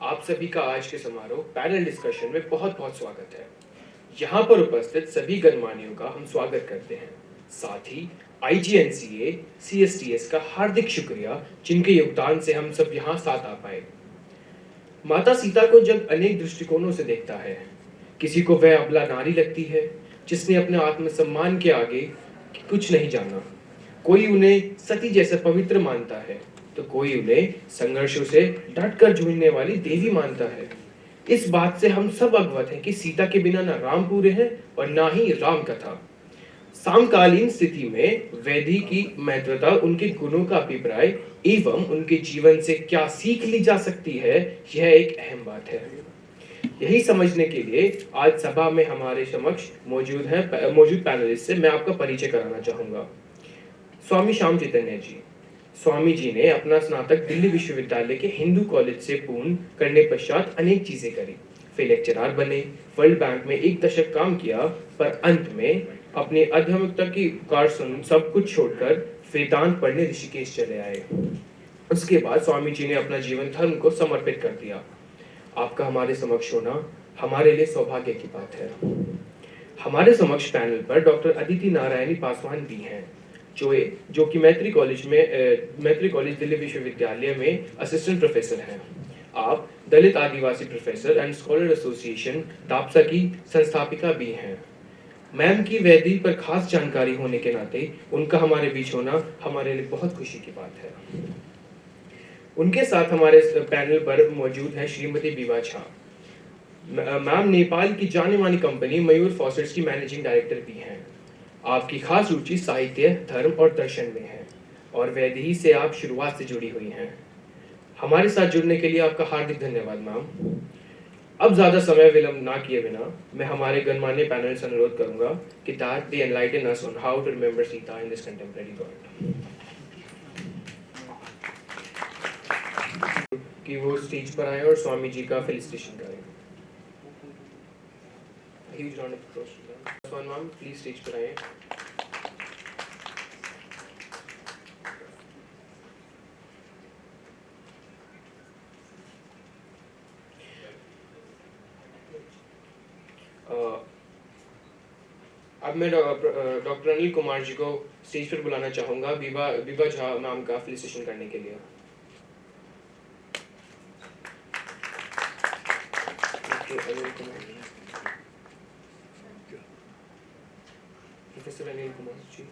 आप सभी का आज के समारोह पैनल डिस्कशन में बहुत बहुत स्वागत है। यहाँ पर उपस्थित सभी गणमान्यों का हम स्वागत करते हैं। साथ ही IGNCA CSTS का हार्दिक शुक्रिया, जिनके योगदान से हम सब यहाँ साथ आ पाए। माता सीता को जब अनेक दृष्टिकोणों से देखता है, किसी को वह अबला नारी लगती है जिसने अपने आत्मसम्मान के आगे कुछ नहीं जाना। कोई उन्हें सती जैसा पवित्र मानता है, तो कोई उन्हें संघर्षों से डटकर जूझने वाली देवी मानता है। इस बात से हम सब अवगत हैं कि सीता के बिना न राम पूरे हैं और न ही राम कथा। समकालीन स्थिति में वैदिक की महत्वता, उनके गुणों का अभिप्राय एवं उनके जीवन से क्या सीख ली जा सकती है, यह एक अहम बात है। यही समझने के लिए आज सभा में हमारे समक्ष मौजूद पैनलिस्ट से मैं आपका परिचय कराना चाहूंगा। स्वामी श्याम चैतन्य जी। स्वामी जी ने अपना स्नातक दिल्ली विश्वविद्यालय के हिंदू कॉलेज से पूर्ण करने पश्चात अनेक चीजें करी। फिर लेक्चरर बने, वर्ल्ड बैंक में 1 दशक काम किया, पर अंत में अपने आध्यात्मिकता की पुकार सुन सब कुछ छोड़कर वेदांत पढ़ने ऋषिकेश चले आए। उसके बाद स्वामी जी ने अपना जीवन धर्म को समर्पित कर दिया। आपका हमारे समक्ष होना हमारे लिए सौभाग्य की बात है। हमारे समक्ष पैनल पर डॉक्टर अदिति नारायणी पासवान भी हैं, जो कि मैत्री कॉलेज दिल्ली विश्वविद्यालय में असिस्टेंट प्रोफेसर हैं। आप दलित आदिवासी प्रोफेसर एंड स्कॉलर एसोसिएशन दापसा की संस्थापिका भी हैं। मैम की वैदिक पर खास जानकारी होने के नाते उनका हमारे बीच होना हमारे लिए बहुत खुशी की बात है। उनके साथ हमारे पैनल पर मौजूद है श्रीमती बीवा झा। मैम नेपाल की जानी मानी कंपनी मयूर फॉसेट्स की मैनेजिंग डायरेक्टर भी हैं। आपकी खास रुचि साहित्य, धर्म और दर्शन में है और वैदिही से आप शुरुआत से जुड़ी हुई हैं। हमारे साथ जुड़ने के लिए आपका हार्दिक धन्यवाद मैम। अब ज्यादा समय विलंब ना किए बिना मैं हमारे गणमान्य पैनल से अनुरोध करूंगा कि that they enlighten us on how to remember Sita in this contemporary world। कि वो स्टेज पर आए और स्वामी जी का फेलिसिटेशन करें। Huge round of applause to them। Paswan ma'am please stage पर आए। अब मैं डॉक्टर अनिल कुमार जी को स्टेज पर बुलाना चाहूंगा बीवा झा मैम का फेलिसिटेशन करने के लिए। प्रोफेसर अनिल कुमार जी।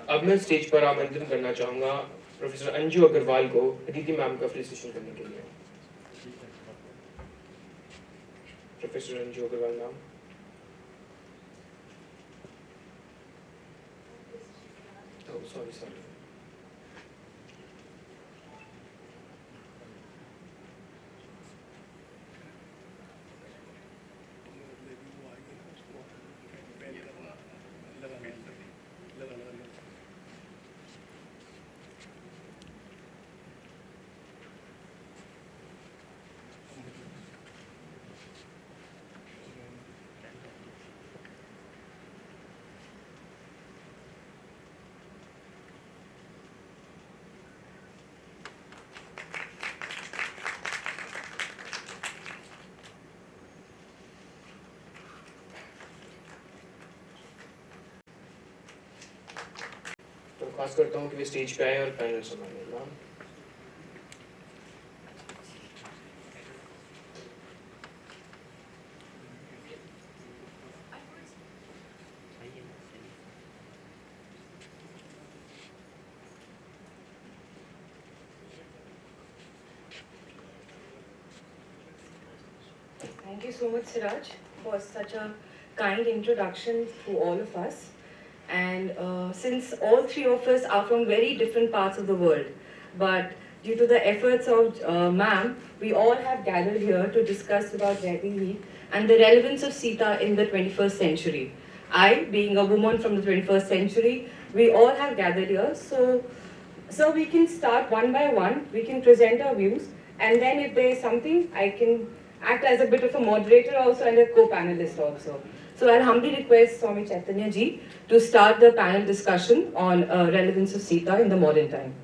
अब मैं स्टेज पर आमंत्रित करना चाहूंगा प्रोफेसर अंजू अग्रवाल को अदिति मैम का फेलिसिटेशन करने के लिए। Professor Anju Agarwal ma'am. Sorry. तो खास करता हूँ कि वे स्टेज पे आए और पैनल संभालें। Ma'am Thank you so much, Siraj, for such a kind introduction to all of us. And since all three of us are from very different parts of the world, but due to the efforts of ma'am, we all have gathered here to discuss about Vaishnavi and the relevance of Sita in the 21st century. I, being a woman from the 21st century, we all have gathered here. So we can start one by one, we can present our views, and then if there is something, I can act as a bit of a moderator also and a co-panelist also. So I'll humbly request Swami Chaitanya ji to start the panel discussion on relevance of Sita in the modern time.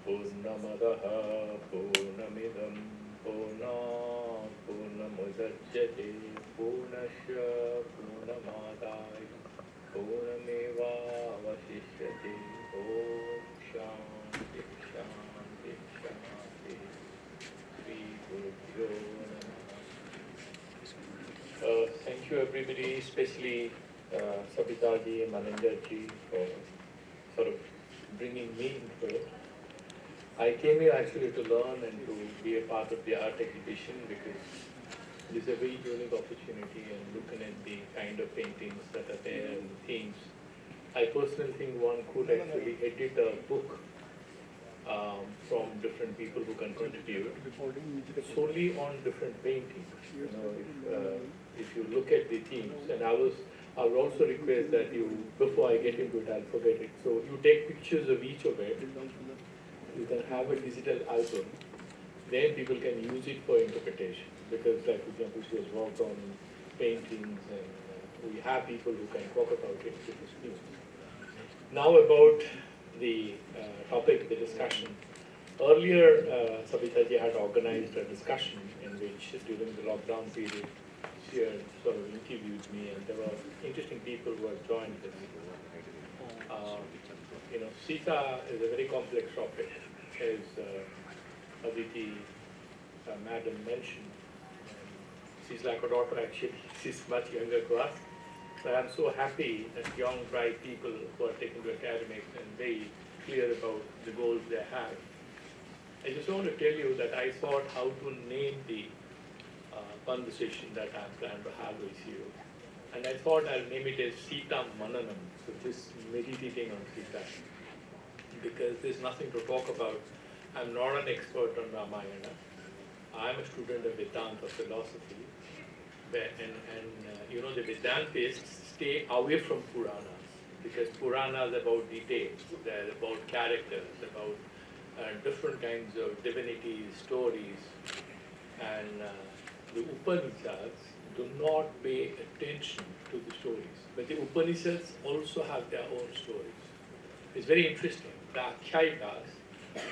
पूर्णमदः पूर्णमिदं पूर्णात् पूर्णमुदच्यते पूर्णस्य पूर्णमादाय पूर्णमेवावशिष्यते ॐ शान्ति शान्ति शान्ति श्रीगुरुभ्यो नमः. Thank you everybody, especially Sabita ji and Mananja ji for sort of bringing me into it. I came here actually to learn and to be a part of the art exhibition because it's a very unique opportunity and looking at the kind of paintings that are there and the themes. I personally think one could actually edit a book from different people who can contribute solely on different paintings. You know, if you look at the themes, and I would also request that you, before I get into it, I'll forget it. So you take pictures of each of it. You can have a digital album, then people can use it for interpretation. Because, like, for example, she has worked on paintings, and we have people who can talk about it with this piece. Now about the topic, the discussion. Earlier, Sabita ji had organized a discussion in which, during the lockdown period, she had sort of interviewed me, and there were interesting people who had joined this. You know, Sita is a very complex topic, as Aditi madam mentioned. She's like a daughter actually, she's much younger to us. So I'm so happy that young, bright people who are taken to academics and very clear about the goals they have. I just want to tell you that I thought how to name the conversation that I plan to have with you. And I thought I'll name it as Sita Mananam, so just meditating on Sita. Because there's nothing to talk about. I'm not an expert on Ramayana. I'm a student of Vedanta philosophy. You know, the Vedantists stay away from Puranas, because Puranas are about details, they're about characters, about different kinds of divinities, stories. And the Upanishads do not pay attention to the stories. But the Upanishads also have their own stories. It's very interesting. The Akhyayikas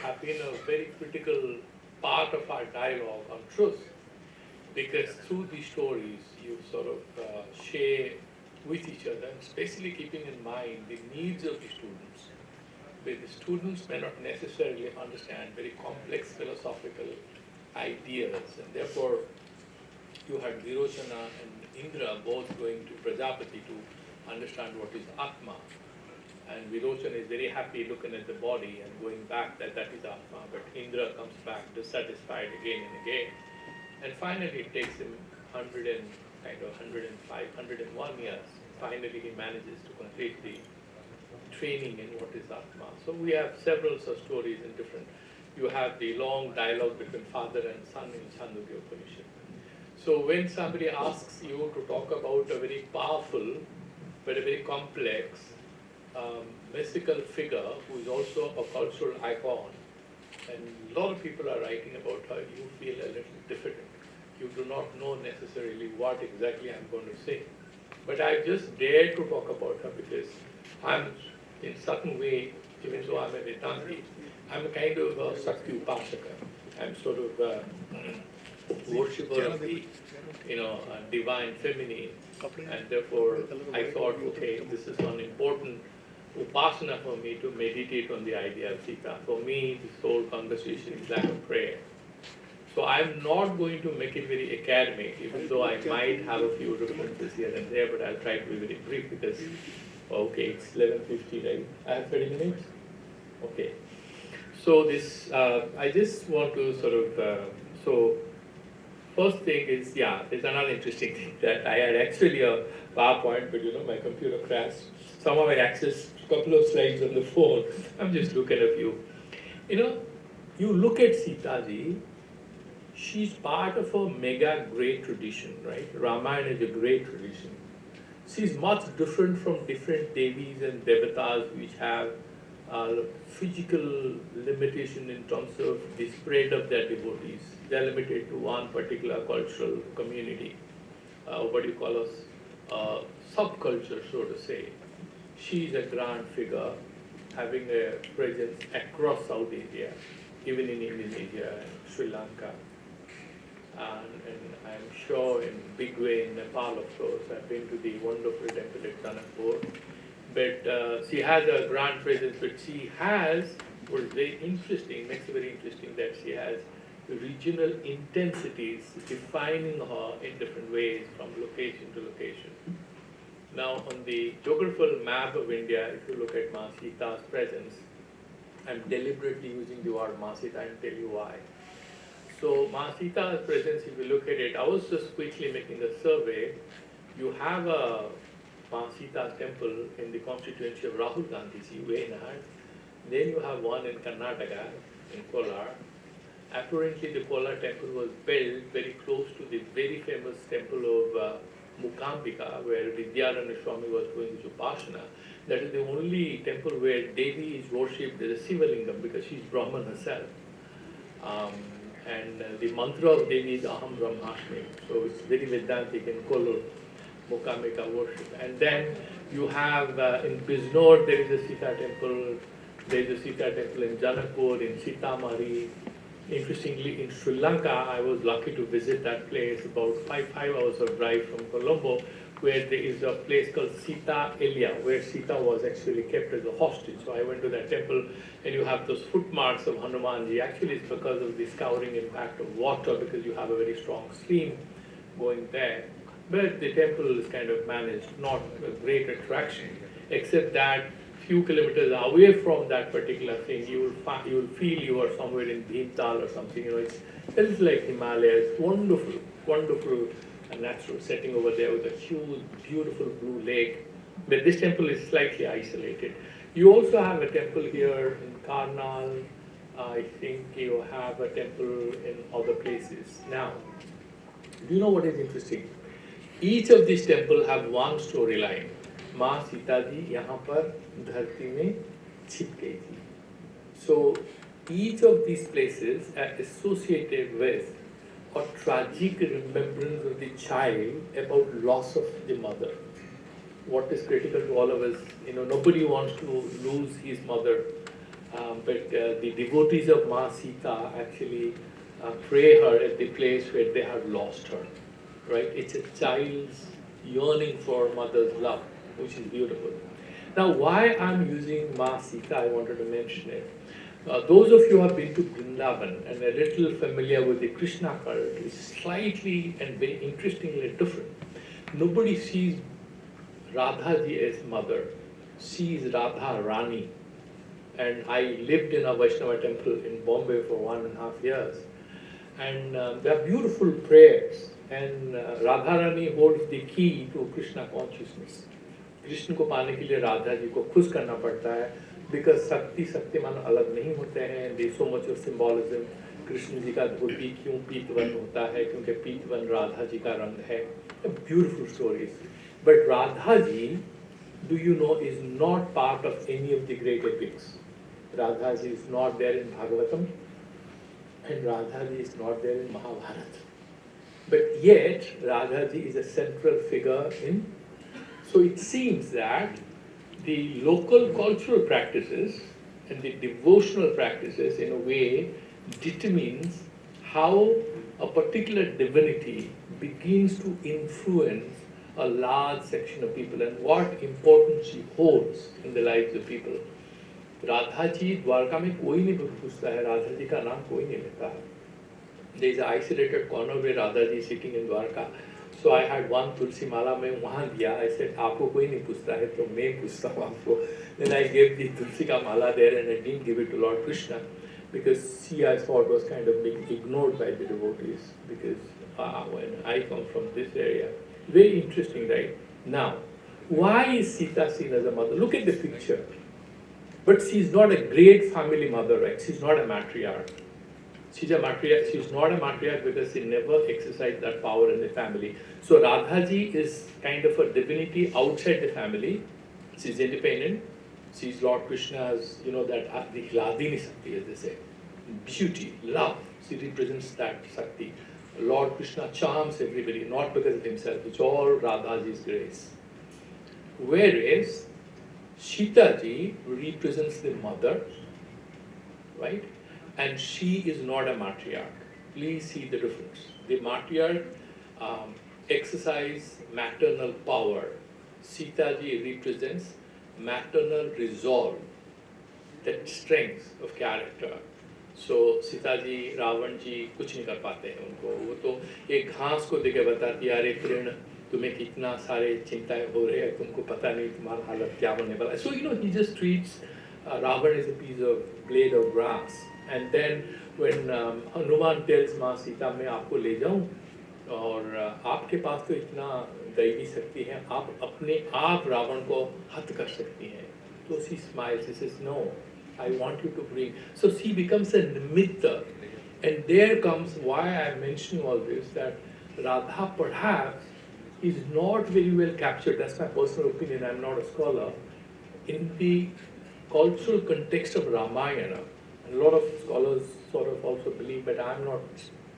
have been a very critical part of our dialogue on truth, because through these stories you sort of share with each other, especially keeping in mind the needs of the students. But the students may not necessarily understand very complex philosophical ideas, and therefore you had Virochana and Indra both going to Prajapati to understand what is Atma. And Virochana is very happy looking at the body and going back that that is Atma, but Indra comes back dissatisfied again and again. And finally it takes him 105, 101 years. Finally he manages to complete the training in what is Atma. So we have several such stories in different. You have the long dialogue between father and son in Chandogya Upanishad. So when somebody asks you to talk about a very powerful but a very complex mystical figure who is also a cultural icon, and a lot of people are writing about her, you feel a little diffident. You do not know necessarily what exactly I'm going to say. But I just dared to talk about her because I'm, in certain way, even though I'm a Vedanti, I'm a kind of a Sakti Upasaka. I'm sort of a worshipper of the, divine feminine. And therefore, I thought, okay, this is one important upasana for me to meditate on the idea of Sita. For me, this whole conversation is like a prayer. So I'm not going to make it very academic, even though I might have a few references here and there, but I'll try to be very brief because, okay, it's 11:50, right? I have 30 minutes? Okay. So this, I just want to sort of, First thing is, yeah, there's another interesting thing that I had actually a PowerPoint, but my computer crashed. Somehow I accessed a couple of slides on the phone. I'm just looking at you. You look at Sita ji, she's part of a mega great tradition, right? Ramayana is a great tradition. She's much different from different Devis and Devatas which have physical limitation in terms of the spread of their devotees. They're limited to one particular cultural community. What do you call us? Subculture, so to say. She's a grand figure having a presence across South Asia, even in Indonesia and Sri Lanka. And I'm sure in big way in Nepal, of course. I've been to the wonderful temple at Tanakpur. But she has a grand presence, but she has, what is very interesting, makes it very interesting that she has regional intensities defining her in different ways from location to location. Now on the geographical map of India, if you look at Ma Sita's presence, I'm deliberately using the word Ma Sita and tell you why. So Ma Sita's presence, if you look at it, I was just quickly making a survey. You have a Ma Sita temple in the constituency of Rahul Gandhi ji, Wayanad. Then you have one in Karnataka, in Kolar. Apparently the Kolar temple was built very close to the very famous temple of Mukambika, where Vidyaranya Swami was doing his Upasana. That is the only temple where Devi is worshipped as a Sivalingam because she's Brahman herself. And the mantra of Devi is Aham Brahmasmi. So it's very Vedantic in Kolur, Mukambika worship. And then you have in Biznor, there is a Sita temple. There is a Sita temple in Janakpur, in Sitamari. Interestingly, in Sri Lanka, I was lucky to visit that place about 5 hours of drive from Colombo, where there is a place called Sita Elia, where Sita was actually kept as a hostage. So I went to that temple, and you have those footmarks of Hanumanji. Actually, it's because of the scouring impact of water, because you have a very strong stream going there. But the temple is kind of managed, not a great attraction, except that few kilometers away from that particular thing, you will feel you are somewhere in Bhimtal or something. It's a little like Himalayas. Wonderful, wonderful natural setting over there with a huge, beautiful blue lake. But this temple is slightly isolated. You also have a temple here in Karnal. I think you have a temple in other places. Now, do you know what is interesting? Each of these temples have one storyline. माँ सीता जी यहाँ पर धरती में छिप गई थी. So each of these places are associated with a tragic remembrance of the child about loss of the mother. What is critical to all of us, nobody wants to lose his mother, but the devotees of Ma Sita actually pray her at the place where they have lost her. Right? It's a child's yearning for mother's love, which is beautiful. Now, why I'm using Ma Sita, I wanted to mention it. Those of you who have been to Vrindavan and a little familiar with the Krishna cult is slightly and very interestingly different. Nobody sees Radha ji as mother. She is Radha Rani. And I lived in a Vaishnava temple in Bombay for 1.5 years. And there are beautiful prayers. And Radharani holds the key to Krishna consciousness. Krishna को पाने के लिए राधा जी को खुश करना पड़ता है, because शक्ति शक्तिमान अलग नहीं होते हैं. There is so much of symbolism. Krishna ji का धोती क्यों पीतवन होता है, क्योंकि पीतवन राधा जी का रंग है. Beautiful stories. But Radha ji, do you know, is not part of any of the great epics. Radha ji is not there in Bhagavatam, and Radha ji is not there in Mahabharata. But yet, Radha ji is a central figure in. So it seems that the local cultural practices and the devotional practices, in a way, determines how a particular divinity begins to influence a large section of people and what importance she holds in the lives of people. Radha ji, Dwarka mein koi nahi पूछता है, Radha ji का नाम कोई नहीं लेता है. There is an isolated corner where Radha ji is sitting in Dwarka. So I had one tulsi mala मैं वहाँ दिया. I said, आपको कोई नहीं पूछता है, तो मैं पूछता हूँ आपको. Then I gave the tulsi ka mala there, and I didn't give it to Lord Krishna because she, I thought, was kind of being ignored by the devotees, because when I come from this area. Very interesting, right? Now, why is Sita seen as a mother? Look at the picture. But she's not a great family mother, right? She's not a matriarch. She's a matriarch. She's not a matriarch because she never exercised that power in the family. So Radhaji is kind of a divinity outside the family. She's independent. She's Lord Krishna's, that the Hladini Sakti, as they say. Beauty, love. She represents that Sakti. Lord Krishna charms everybody, not because of himself. It's all Radhaji's grace. Whereas Sita ji represents the mother, right? And she is not a matriarch. Please see the difference. The matriarch exercise maternal power. Sita ji represents maternal resolve, that strength of character. So Sita ji Ravan जी कुछ नहीं कर पाते हैं उनको, वो तो एक घास को देके बताती है, अरे तृण तुम्हें कितना सारे चिंताएं हो रहे हैं, तुमको पता नहीं तुम्हारा हालत क्या होने वाला है. So he just treats Ravan as a piece of blade of grass. And then when Hanuman tells माँ सीता मैं आपको ले जाऊं और आपके पास तो इतना दैवी शक्ति है, आप अपने आप रावण को हत कर सकती हैं. So she smiles, she says no, I want you to bring. So she becomes a nimitta. And there comes why I am mentioning all this, that Radha perhaps is not very well captured, that's my personal opinion, I am not a scholar, in the cultural context of Ramayana. And a lot of scholars sort of also believe, but I am not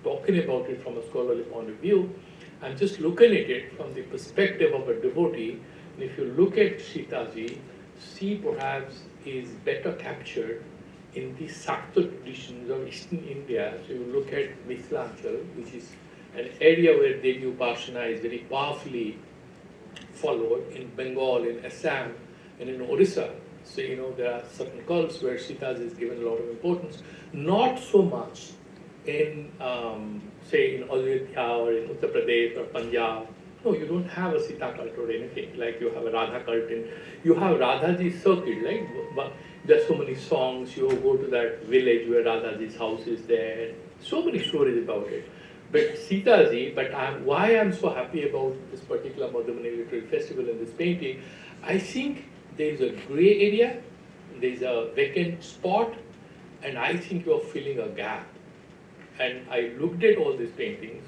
talking about it from a scholarly point of view. I'm just looking at it from the perspective of a devotee. And if you look at Sita ji, she perhaps is better captured in the Sakta traditions of Eastern India. So you look at Mithilachal, which is an area where Devi Upasana is very powerfully followed, in Bengal, in Assam, and in Orissa. So there are certain cults where Sita is given a lot of importance. Not so much in, say, in Ayodhya or in Uttar Pradesh or Punjab. No, you don't have a Sita cult or anything, like you have a Radha cult. You have Radhaji's circuit, right? But there's so many songs, you go to that village where Radhaji's house is there, so many stories about it. But Sita ji, why I'm so happy about this particular Madhubani Literary Festival and this painting, I think there's a gray area, there's a vacant spot, and I think you're filling a gap. And I looked at all these paintings,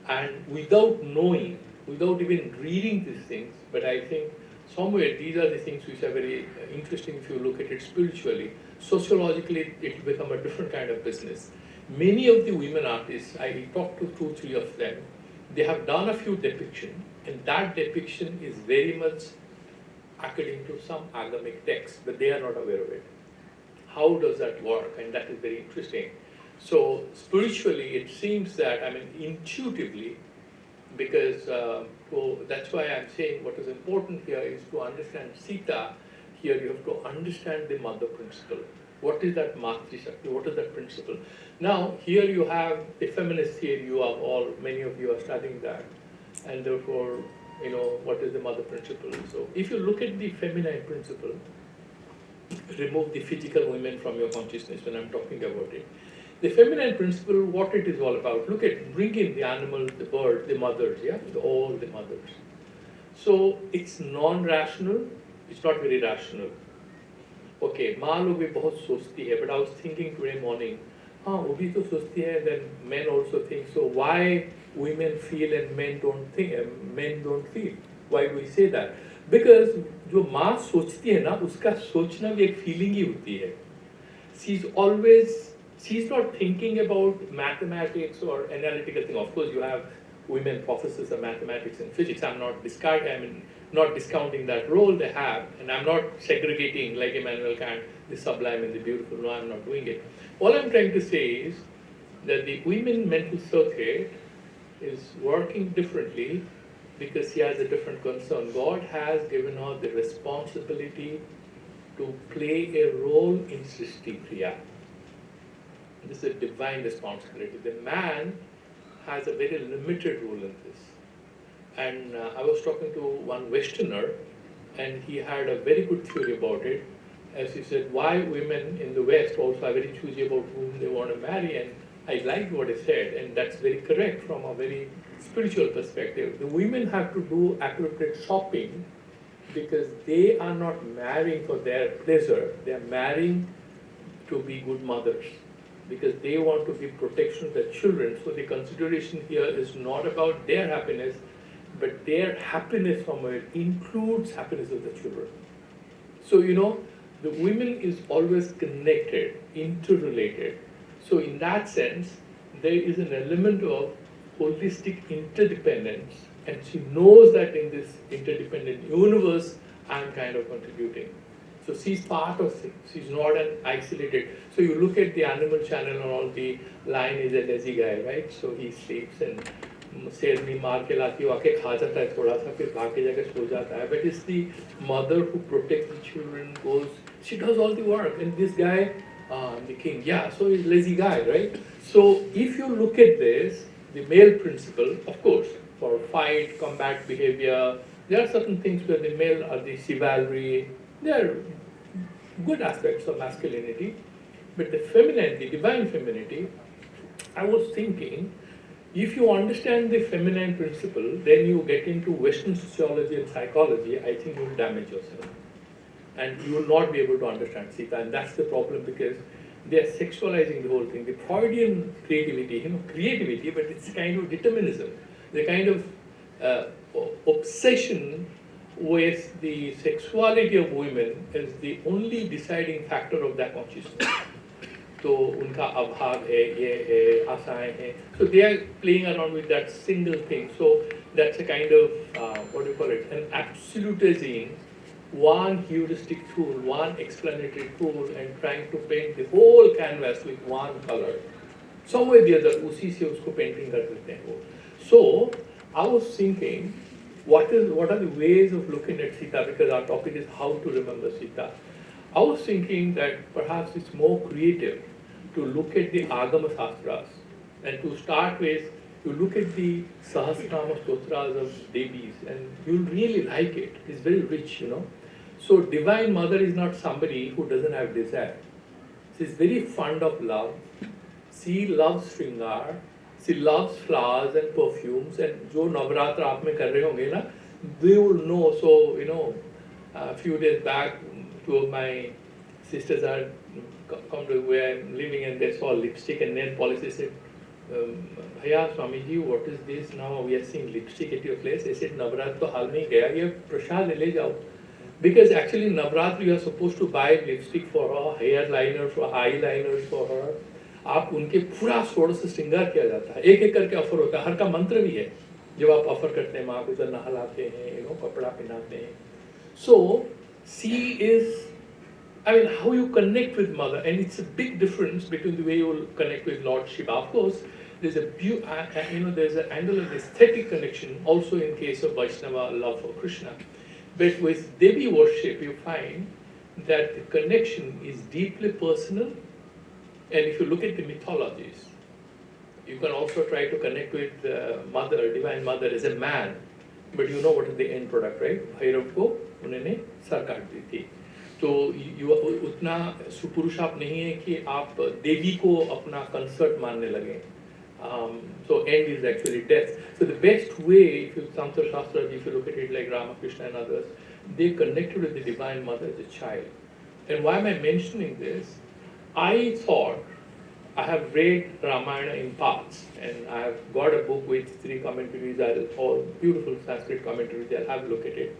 and without knowing, without even reading these things, but I think somewhere these are the things which are very interesting if you look at it spiritually. Sociologically, it will become a different kind of business. Many of the women artists, I talked to 2-3 of them, they have done a few depictions, and that depiction is very much according to some agamic text, but they are not aware of it. How does that work? And that is very interesting. So spiritually, it seems that, intuitively, because that's why I'm saying what is important here is to understand Sita. Here you have to understand the mother principle. What is that Matri Shakti? What is that principle? Now, here you have the feminist theory, many of you are studying that, and therefore, what is the mother principle? So if you look at the feminine principle, remove the physical women from your consciousness when I'm talking about it. The feminine principle, what it is all about, bring in the animals, the birds, the mothers, all the mothers. So it's non-rational, it's not very rational. Okay, माँ लोग भी बहुत सोचती है, but I was thinking today morning, वो भी तो सोचती है, then men also think, so why women feel and men don't think, men don't feel? Why do we say that? Because जो माँ सोचती है ना, उसका सोचना भी एक feeling ही होती है. She's not thinking about mathematics or analytical thing. Of course, you have women professors of mathematics and physics. I'm not discounting that role they have, and I'm not segregating like Immanuel Kant, the sublime and the beautiful. No, I'm not doing it. All I'm trying to say is that the women mental circuit is working differently because she has a different concern. God has given her the responsibility to play a role in Srishti Kriya. This is a divine responsibility. The man has a very limited role in this. And I was talking to one Westerner, and he had a very good theory about it. As he said, why women in the West also are very choosy about whom they want to marry, and I liked what he said, and that's very correct from a very spiritual perspective. The women have to do appropriate shopping because they are not marrying for their pleasure, they are marrying to be good mothers because they want to give protection to their children. So the consideration here is not about their happiness, but their happiness from it includes happiness of the children. So, the women is always connected, interrelated. So in that sense, there is an element of holistic interdependence, and she knows that in this interdependent universe, I'm kind of contributing. So she's part of things. She's not an isolated. So you look at the Animal Channel and all, the lion is a lazy guy, right? So he sleeps and शेरनी मार के लाती है, आके खा जाता है थोड़ा सा, फिर भाग के जाकर सो जाता है. But it's the mother who protects the children, goes, she does all the work. And this guy, the king, yeah, so he's a lazy guy, right? So if you look at this, the male principle, of course, for fight, combat behavior, there are certain things where the male are the chivalry, there are good aspects of masculinity, but the feminine, the divine femininity, I was thinking, if you understand the feminine principle, then you get into Western sociology and psychology, I think you will damage yourself. And you will not be able to understand Sita, and that's the problem because they are sexualizing the whole thing. The Freudian creativity, but it's kind of determinism, the kind of obsession with the sexuality of women is the only deciding factor of that consciousness. तो उनका अभाव है, ये है, आशाएं हैं. So they are playing around with that single thing. So that's a kind of, what do you call it, an absolutizing one heuristic tool, one explanatory tool, and trying to paint the whole canvas with one color. Some way or the other, उसी से उसको painting कर देते हैं वो. So I was thinking, what are the ways of looking at Sita, because our topic is how to remember Sita. I was thinking that perhaps it's more creative to look at the Agama Shastras and to start with, you look at the Sahasranama Stotras of Devis and you'll really like it. It's very rich, So Divine Mother is not somebody who doesn't have desire. She's very fond of love. She loves Shringar. She loves flowers and perfumes, and jo Navratra aap mein kar rahe honge na, they will know. So, a few days back, two of my sisters are come to where I'm living and they saw lipstick and nail polish. Said, Bhaiya, Swamiji, what is this? Now we are seeing lipstick at your place. I said, Navratri to hal mein gaya, ye prasad le jao. Because actually Navratri you are supposed to buy lipstick for her, hair liner, for eyeliners for her. आप उनके पूरा सोड़ से श्रृंगार किया जाता है, एक एक करके ऑफर होता है, हर का मंत्र भी है जब आप ऑफर करते हैं, माँ को जब नहलाते हैं, कपड़ा पहनाते हैं. So she is, how you connect with mother, and it's a big difference between the way you will connect with Lord Shiva. Of course, there's there's an angle of aesthetic connection also in case of Vaishnava love for Krishna. But with Devi worship, you find that the connection is deeply personal. And if you look at the mythologies, you can also try to connect with Mother, Divine Mother as a man, but you know what is the end product, right? Bhairav ko उन्होंने sir काट दी थी. तो उतना सुपुरुष आप नहीं है कि आप देवी को अपना कंसर्ट मानने लगे. So end is actually death. So the best way, if you Tantra Shastra, if you look at it like Ramakrishna and others, they connected with the Divine Mother as a child. And why am I mentioning this? I thought, I have read Ramayana in parts, and I have got a book with 3 commentaries, all beautiful Sanskrit commentaries, I'll have a look at it.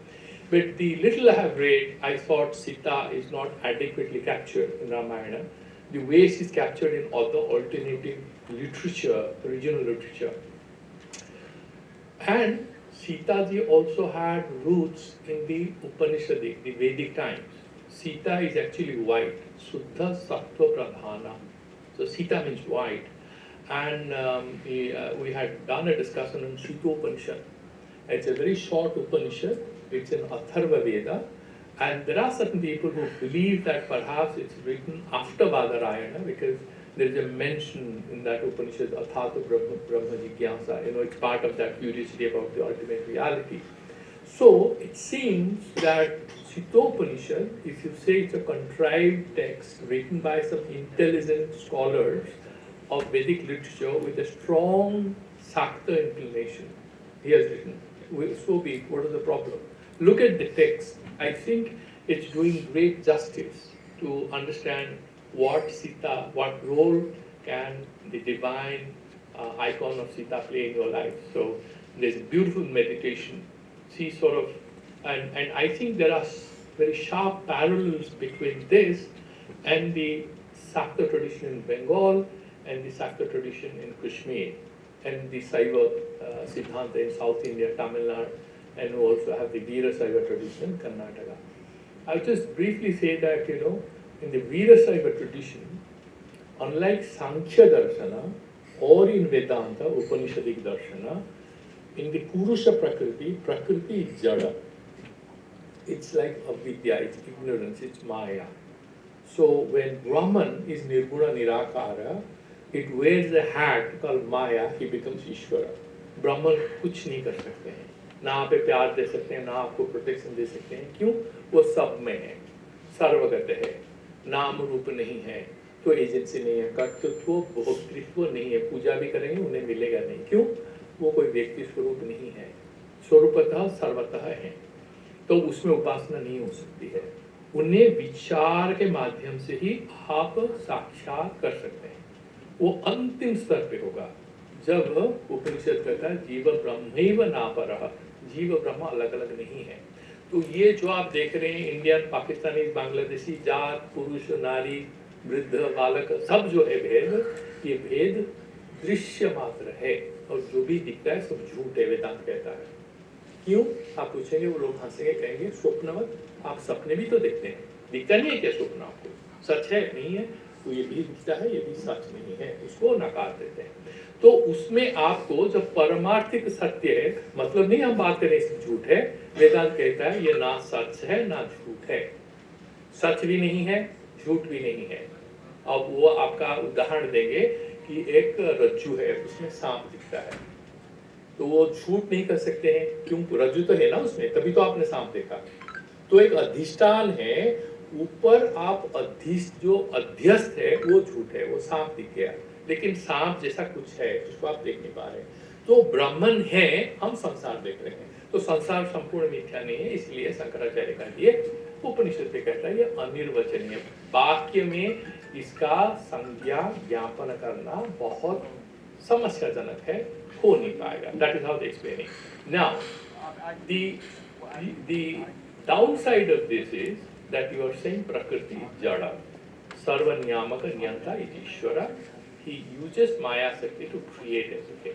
But the little I have read, I thought Sita is not adequately captured in Ramayana, the way she's captured in other alternative literature, regional literature. And Sita ji also had roots in the Upanishadic, the Vedic times. Sita is actually white, Suddha Sattva Pradhana. So Sita means white. And we had done a discussion on Sita Upanishad. It's a very short Upanishad. It's an Atharva Veda. And there are certain people who believe that perhaps it's written after Badarayana because there is a mention in that Upanishad, Athata Brahma Jigyasa. It's part of that curiosity about the ultimate reality. So it seems that Sita-Upanishad, if you say it's a contrived text written by some intelligent scholars of Vedic literature with a strong Sakta inclination. He has written. So be it. What is the problem? Look at the text. I think it's doing great justice to understand what Sita, what role can the divine icon of Sita play in your life. So there's a beautiful meditation. See, sort of, and I think there are very sharp parallels between this and the Sakta tradition in Bengal and the Sakta tradition in Kashmir and the Saiva Siddhanta in South India, Tamil Nadu, and we also have the Veera Saiva tradition in Karnataka. I'll just briefly say that, in the Veera Saiva tradition, unlike Sankhya Darshana or in Vedanta, Upanishadic Darshana, in the Purusha Prakriti, Prakriti is Jada. It's like avidya, it's ignorance, it's Maya. So when Brahman is Nirguna Nirakara, it wears a hat called Maya, he becomes Ishvara. Brahman कुछ नहीं कर सकते हैं, ना आप पे प्यार दे सकते हैं, ना आपको प्रोटेक्शन दे सकते हैं, क्यों? वो सब में है, सर्वगत है, नाम रूप नहीं है, तो एजेंसी नहीं है, कर्तृत्व भोक्तृत्व नहीं है, पूजा भी करेंगे उन्हें मिलेगा नहीं, क्यों? वो कोई व्यक्ति स्वरूप नहीं है, स्वरूपतः सर्वतः है, तो उसमें उपासना नहीं हो सकती है। उन्हें विचार के माध्यम से ही आप साक्षात कर सकते हैं। वो अंतिम स्तर पे होगा जब उपनिषद कहता है जीव ब्रह्मैव नापरः, जीव ब्रह्म अलग अलग नहीं है। तो ये जो आप देख रहे हैं इंडियन, पाकिस्तानी, बांग्लादेशी, जात, पुरुष, नारी, वृद्ध, बालक, सब जो है भेद, ये भेद दृश्य मात्र है और जो भी दिखता है सब झूठ है, वेदांत कहता है। क्यों? आप पूछेंगे, वो लोग हंसेंगे, कहेंगे स्वप्नवत, आप सपने भी तो देखते हैं, दिखता नहीं है क्या स्वप्न आपको? सच है नहीं है, तो ये भी दिखता है, ये भी सच नहीं है, उसको नकार देते हैं। तो उसमें आपको जब परमार्थिक सत्य है, मतलब नहीं हम बात करें इसमें झूठ है, वेदांत कहता है ये ना सच है ना झूठ है, सच भी नहीं है, झूठ भी नहीं है। अब वो आपका उदाहरण देंगे कि एक रज्जू है, उसमें सांप दिखता है, तो वो झूठ नहीं कर सकते हैं, क्यों? रज्जू तो है ना उसमें, तभी तो आपने सांप देखा। तो एक अधिष्ठान है, ऊपर आप जो अध्यस्त है वो झूठ है, वो सांप दिख गया, लेकिन सांप जैसा कुछ है जिसको आप देख नहीं पा रहे। तो ब्राह्मण है, हम संसार देख रहे हैं, तो संसार संपूर्ण मिथ्या नहीं है, इसलिए शंकराचार्य का ये उपनिषद पे कहता है ये अनिर्वचनीय, वाक्य में इसका संज्ञा ज्ञापन करना बहुत समस्याजनक है, हो नहीं पाएगा। That is how they explain it. Now the downside of this is that you are saying Prakriti is Jada, Sarva Niyamaka Niyanta is Ishvara. He uses Maya Shakti to create everything.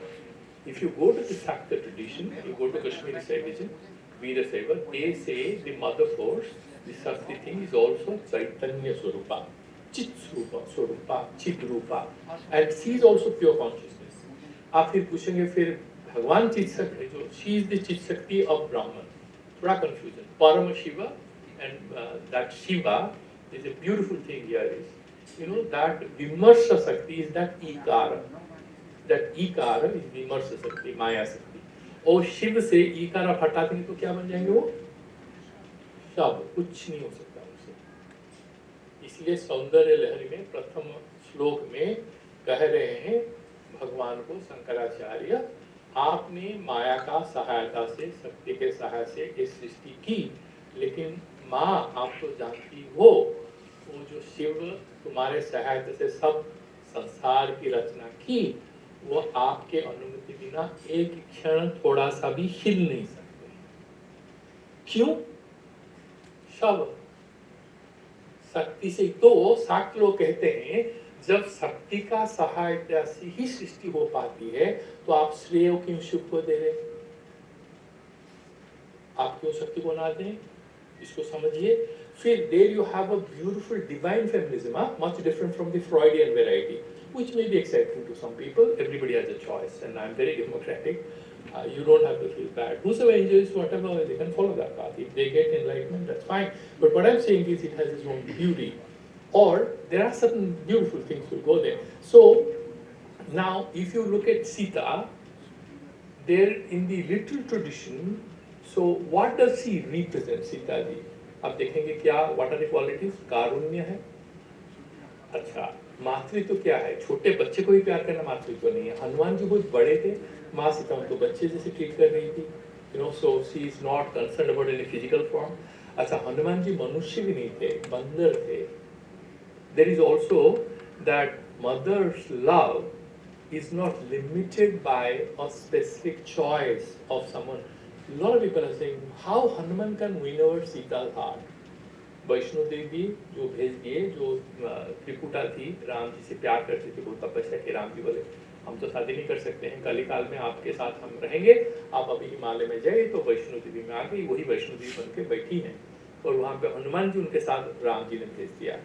If you go to the Sakta tradition, you go to Kashmiri Saivism, Veera Saiva, they say the mother force, the Shakti thing is also Chaitanya Swarupa, Chit Swarupa, Chit Rupa, and she is also pure consciousness. आप फिर पूछेंगे फिर भगवान चित शक्ति जो, she is the Chit Shakti of Brahman. थोड़ा confusion. Parama Shiva and that Shiva is a beautiful thing here is, that Vimarsha Shakti is that Ikara. That Ikara is Vimarsha Shakti, Maya Shakti. और शिव से ईकारा हटा देंगे तो क्या बन जाएंगे वो? शब्द, कुछ नहीं हो सकता उससे। इसलिए सौंदर्य लहरी में प्रथम श्लोक में कह रहे हैं भगवान को शंकराचार्य, आपने माया का सहायता से, शक्ति के सहाय से ये सृष्टि की, लेकिन माँ आप तो जानती हो वो जो शिव तुम्हारे सहायता से सब संसार की रचना की, वो आपके अनुमति बिना एक क्षण थोड़ा सा भी हिल नहीं सकते। क्यों? शब्द शक्ति से, तो शाक्त लोग कहते हैं जब शक्ति का सहायता से ही सृष्टि हो पाती है तो आप श्रेय क्यों शिव को दे रहे? आप क्यों शक्ति को ना दें? इसको समझिए। फिर there you have a beautiful divine feminism, much different from the Freudian variety, which may be accepting to some people. Everybody has a choice, and I'm very democratic. You don't have to feel bad. Whosoever enjoys whatever, they can follow that path. If they get enlightenment, that's fine. But what I'm saying is it has its own beauty. Or there are certain beautiful things will go there. So now if you look at Sita, there in the little tradition, so what does she represent, Sita ji? आप देखेंगे क्या, what are the qualities? कारुण्य है, अच्छा, मातृत्व क्या है? छोटे बच्चे को भी प्यार करना मातृत्व नहीं है। हनुमान जी बहुत बड़े थे, माँ सीता उनको बच्चे जैसे ट्रीट कर रही थी, you know, so she is not concern about any physical form. अच्छा, हनुमान जी मनुष्य भी नहीं थे, बंदर थे। There is also that mother's love is not limited by a specific choice of someone. A lot of people are saying, how Hanuman can win over Sita's heart? Vaishno Devi जो भेज दिए, जो त्रिपुटा थी, राम जी से प्यार करती थी, बहुत तपस्या की। राम जी बोले हम तो शादी नहीं कर सकते हैं, कली काल में आपके साथ हम रहेंगे, आप अभी हिमालय में जाइए। तो वैष्णो देवी में आ गई, वही वैष्णो देवी बन के बैठी है, और वहाँ पे हनुमान जी उनके साथ राम जी ने भेज दिया।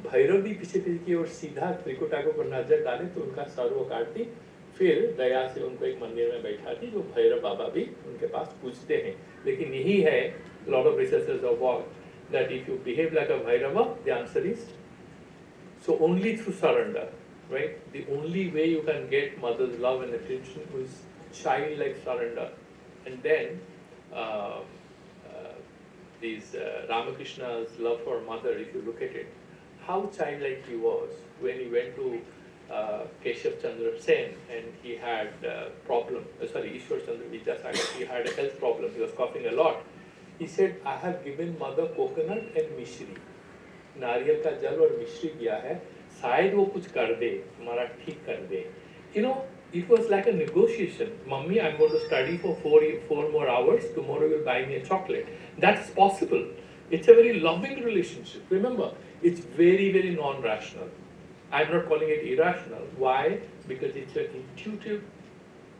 भैरव भी पीछे की और सीधा त्रिकुटा को नजर डाले तो उनका सर वो काटती, फिर दया से उनको एक मंदिर में बैठाती, जो भैरव बाबा भी उनके पास पूछते हैं। लेकिन यही है, lot of researchers of work that if you behave like a Bhairava, the answer is so only through surrender, right? The only way you can get mother's love and attention is childlike surrender. And then Ramakrishna's love for mother, if you look at it, how childlike he was when he went to Keshav Chandra Sen and he had Ishwar Chandra Vidyasagar, he had a health problem, he was coughing a lot. He said, I have given mother coconut and mishri. नारियल का जल और मिश्री दिया है, शायद वो कुछ कर दे, तुम्हारा ठीक कर दे. You know, it was like a negotiation. Mummy, I'm going to study for 4 more hours. Tomorrow you'll buy me a chocolate. That's possible. It's a very loving relationship. Remember, it's very, very non-rational. I'm not calling it irrational. Why? Because it's an intuitive,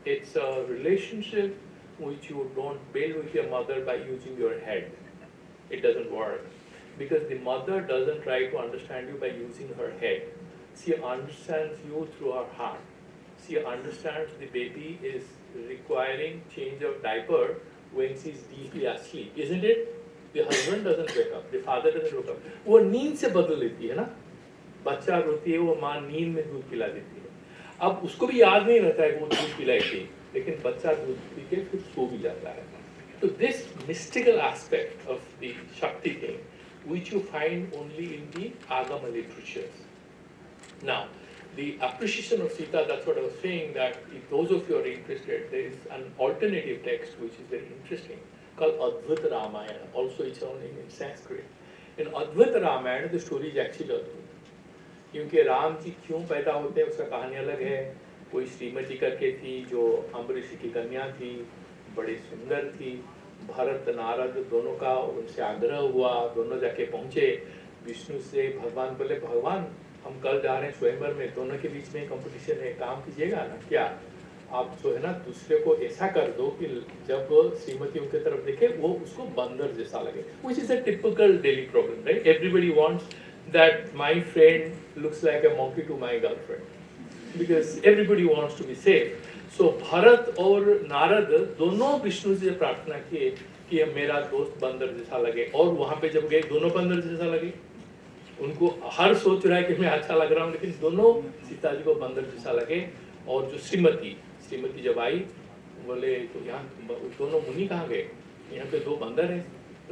it's a relationship which you don't build with your mother by using your head. It doesn't work. Because the mother doesn't try to understand you by using her head. She understands you through her heart. She understands the baby is requiring change of diaper when she's deeply asleep, isn't it? The husband doesn't wake up, the father doesn't wake up. वो नींद से बदल लेती है ना, बच्चा रोती है, वो माँ नींद में दूध पिला देती है। अब उसको भी याद नहीं रहता है कि वो दूध पिलाई थी, लेकिन बच्चा दूध पी के फिर सो भी जाता है। So this mystical aspect of the Shakti thing, which you find only in the Agama literatures. Now, the appreciation of Sita, that's what I was saying, that if those of you are interested, there is an alternative text which is very interesting, called Advaita Ramayana, also it's only in Sanskrit. In Advaita Ramayana, the story is actually Advaita. क्योंकि राम जी क्यों पैदा होते हैं उसका कहानी अलग है। कोई श्रीमती करके थी जो अम्बरीश की कन्या थी, बड़ी सुंदर थी। भरत नारद दोनों का उनसे आग्रह हुआ, दोनों जाके पहुंचे विष्णु से। भगवान बोले, भगवान हम कल जा रहे हैं स्वयंवर में, दोनों के बीच में कंपटीशन है, काम कीजिएगा ना क्या? आप जो है ना दूसरे को ऐसा कर दो कि जब श्रीमती उनके तरफ देखे वो उसको बंदर जैसा लगे, which is a typical daily problem, right? Everybody wants that my friend looks like a monkey to my girlfriend, because everybody wants to be safe. So Bharat और नारद दोनों विष्णु से प्रार्थना किए कि मेरा दोस्त बंदर जैसा लगे, और वहां पे जब गए दोनों बंदर जैसा लगे। उनको हर सोच रहा है कि मैं अच्छा लग रहा हूँ, लेकिन दोनों सीता जी को बंदर जैसा लगे। और जो श्रीमती जब आई, बोले तो यहाँ दोनों मुनि कहाँ गए? यहाँ पे 2 बंदर हैं।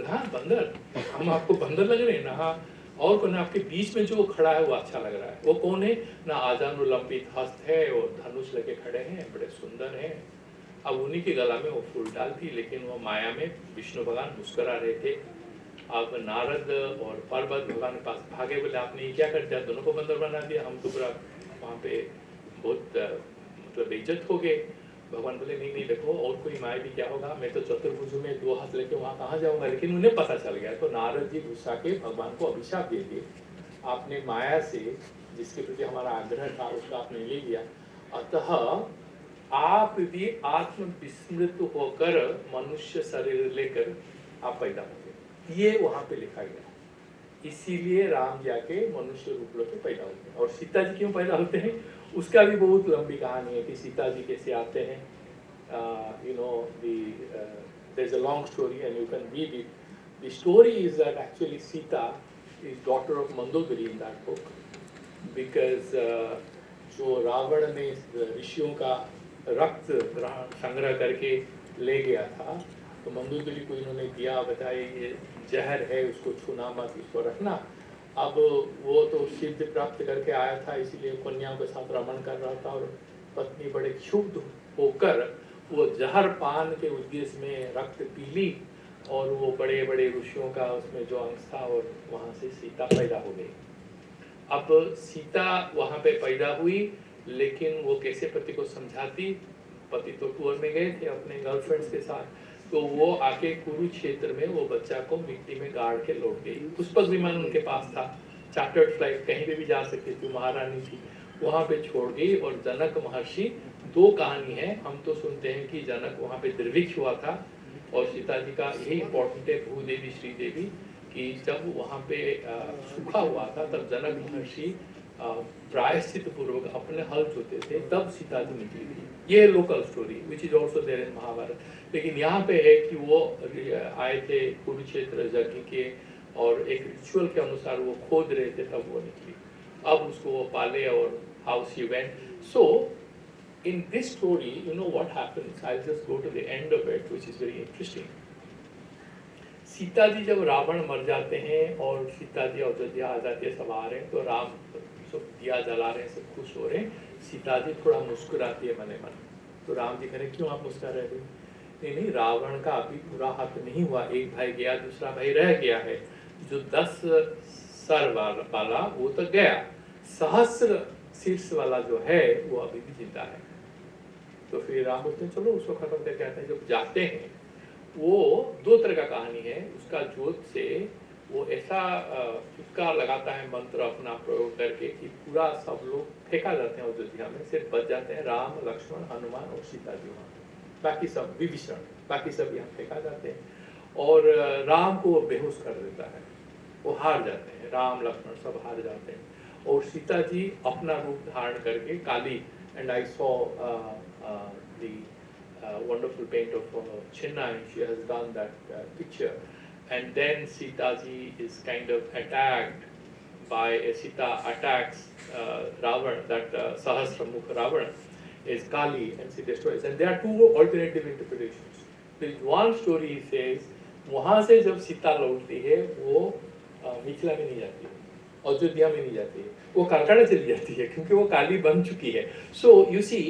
हाँ बंदर, हम आपको बंदर लग रहे हैं ना? हाँ। और कौन? आपके बीच में जो खड़ा है वो अच्छा लग रहा है, वो कौन है? ना आजानुलंबित हस्त है और धनुष लगे खड़े हैं, बड़े सुंदर हैं। अब उन्हीं के गला में वो फूल डाल थी, लेकिन वो माया में विष्णु भगवान मुस्कुरा रहे थे। अब नारद और पर्वत भगवान के पास भागे, बोले आपने ये क्या कर दिया, दोनों को बंदर बना दिया, हम तो पूरा वहाँ पे बहुत मतलब बेइज्जत हो गए। भगवान बोले नहीं नहीं देखो, और कोई माया भी क्या होगा, मैं तो चतुर्भुज में 2 हाथ लेके वहाँ कहाँ जाऊँगा। लेकिन उन्हें पता चल गया, तो नारद जी गुस्सा के भगवान को अभिशाप दे दिए, आपने माया से जिसके प्रति हमारा आग्रह था उसका आपने ले लिया, अतः आप भी आत्म विस्मृत होकर मनुष्य शरीर लेकर आप पैदा होंगे। ये वहाँ पे लिखा गया। इसीलिए राम जाके मनुष्य रूप लेके पैदा होते हैं। और सीता जी क्यों पैदा होते हैं उसका भी बहुत लंबी कहानी है कि सीता जी कैसे आते हैं। You know, there's a long story and you can read it. The story is that actually Sita is daughter of Mandodari in that book, because जो रावण ने ऋषियों का रक्त संग्रह करके ले गया था, तो मंदोदरी को इन्होंने दिया, बताया ये जहर है, उसको छूना मत, इसको रखना। अब वो तो सिद्धि प्राप्त करके आया था, इसीलिए कन्याओं के साथ रमण कर रहा था, और पत्नी बड़े क्षुब्ध होकर वो जहर पान के उद्देश्य में रक्त पी ली, और वो बड़े बड़े ऋषियों का उसमें जो अंश था, और वहाँ से सीता पैदा हो गई। अब सीता वहाँ पे पैदा हुई, लेकिन वो कैसे पति को समझाती? पति तो टूर में गए थे अपने गर्लफ्रेंड्स के साथ, तो वो आके कुरुक्षेत्र में वो बच्चा को मिट्टी में गाड़ के लौट गई। पुष्पक विमान उनके पास था, चार्टर्ड फ्लाइट, कहीं पे भी जा सकती थी, महारानी थी, वहाँ पे छोड़ गई। और जनक महर्षि, दो कहानी है, हम तो सुनते हैं कि जनक वहाँ पे दुर्भिक्ष हुआ था, और सीता जी का यही इंपॉर्टेंट है, भूदेवी श्रीदेवी, कि जब वहाँ पे सूखा हुआ था तब जनक महर्षि प्रायश्चित पूर्वक अपने हल जोते थे, तब सीता जी निकली थी। ये local story which is also there in Mahabharata. लेकिन यहाँ पे है कि वो आए थे कुरुक्षेत्र यज्ञ के, और एक रिचुअल के अनुसार वो खोद रहे थे, तब वो निकली। अब उसको वो पाले, और how she went. So in this story, you know what happens? I'll just go to the end of it, which is very interesting. Sita ji जब रावण मर जाते हैं और सीता जी अयोध्या आ जाती है, सब आ रहे हैं, तो राम सब दिया जला रहे हैं, सब खुश हो रहे हैं। सीता जी थोड़ा मुस्कुराती है मने मन। तो राम जी कह रहे क्यों आप मुस्कुरा रहे थे? नहीं नहीं, रावण का अभी पूरा हक नहीं हुआ, एक भाई गया, दूसरा भाई रह गया है। जो 10 सर वाला वो तो गया, सहस्र शीर्ष वाला जो है वो अभी भी जिंदा है। तो फिर राम बोलते हैं चलो उसको खत्म करके आते हैं। जब जाते हैं, वो दो तरह का कहानी है। उसका जोत से वो ऐसा चुटका लगाता है मंत्र अपना प्रयोग करके कि पूरा सब लोग फेंका जाते हैं अयोध्या में, सिर्फ बच जाते हैं राम, लक्ष्मण, हनुमान और सीता जी वहाँ। बाकी सब विभीषण, बाकी सब यहाँ फेंका जाते हैं। और राम को वो बेहोश कर देता है, वो हार जाते हैं, राम लक्ष्मण सब हार जाते हैं। और सीता जी अपना रूप धारण करके Kali, and I saw the wonderful paint of Chennai, she has done that picture. And then Sita ji is kind of attacked by Sita attacks Ravan, that Sahasramukha Ravan is Kali, and she destroys. And there are two alternative interpretations. There is one story he says, वहाँ से जब सीता लौटती है वो मिथिला में नहीं जाती है, अयोध्या में नहीं जाती है, वो कलकत्ता चली जाती है, क्योंकि वो काली बन चुकी है। So you see,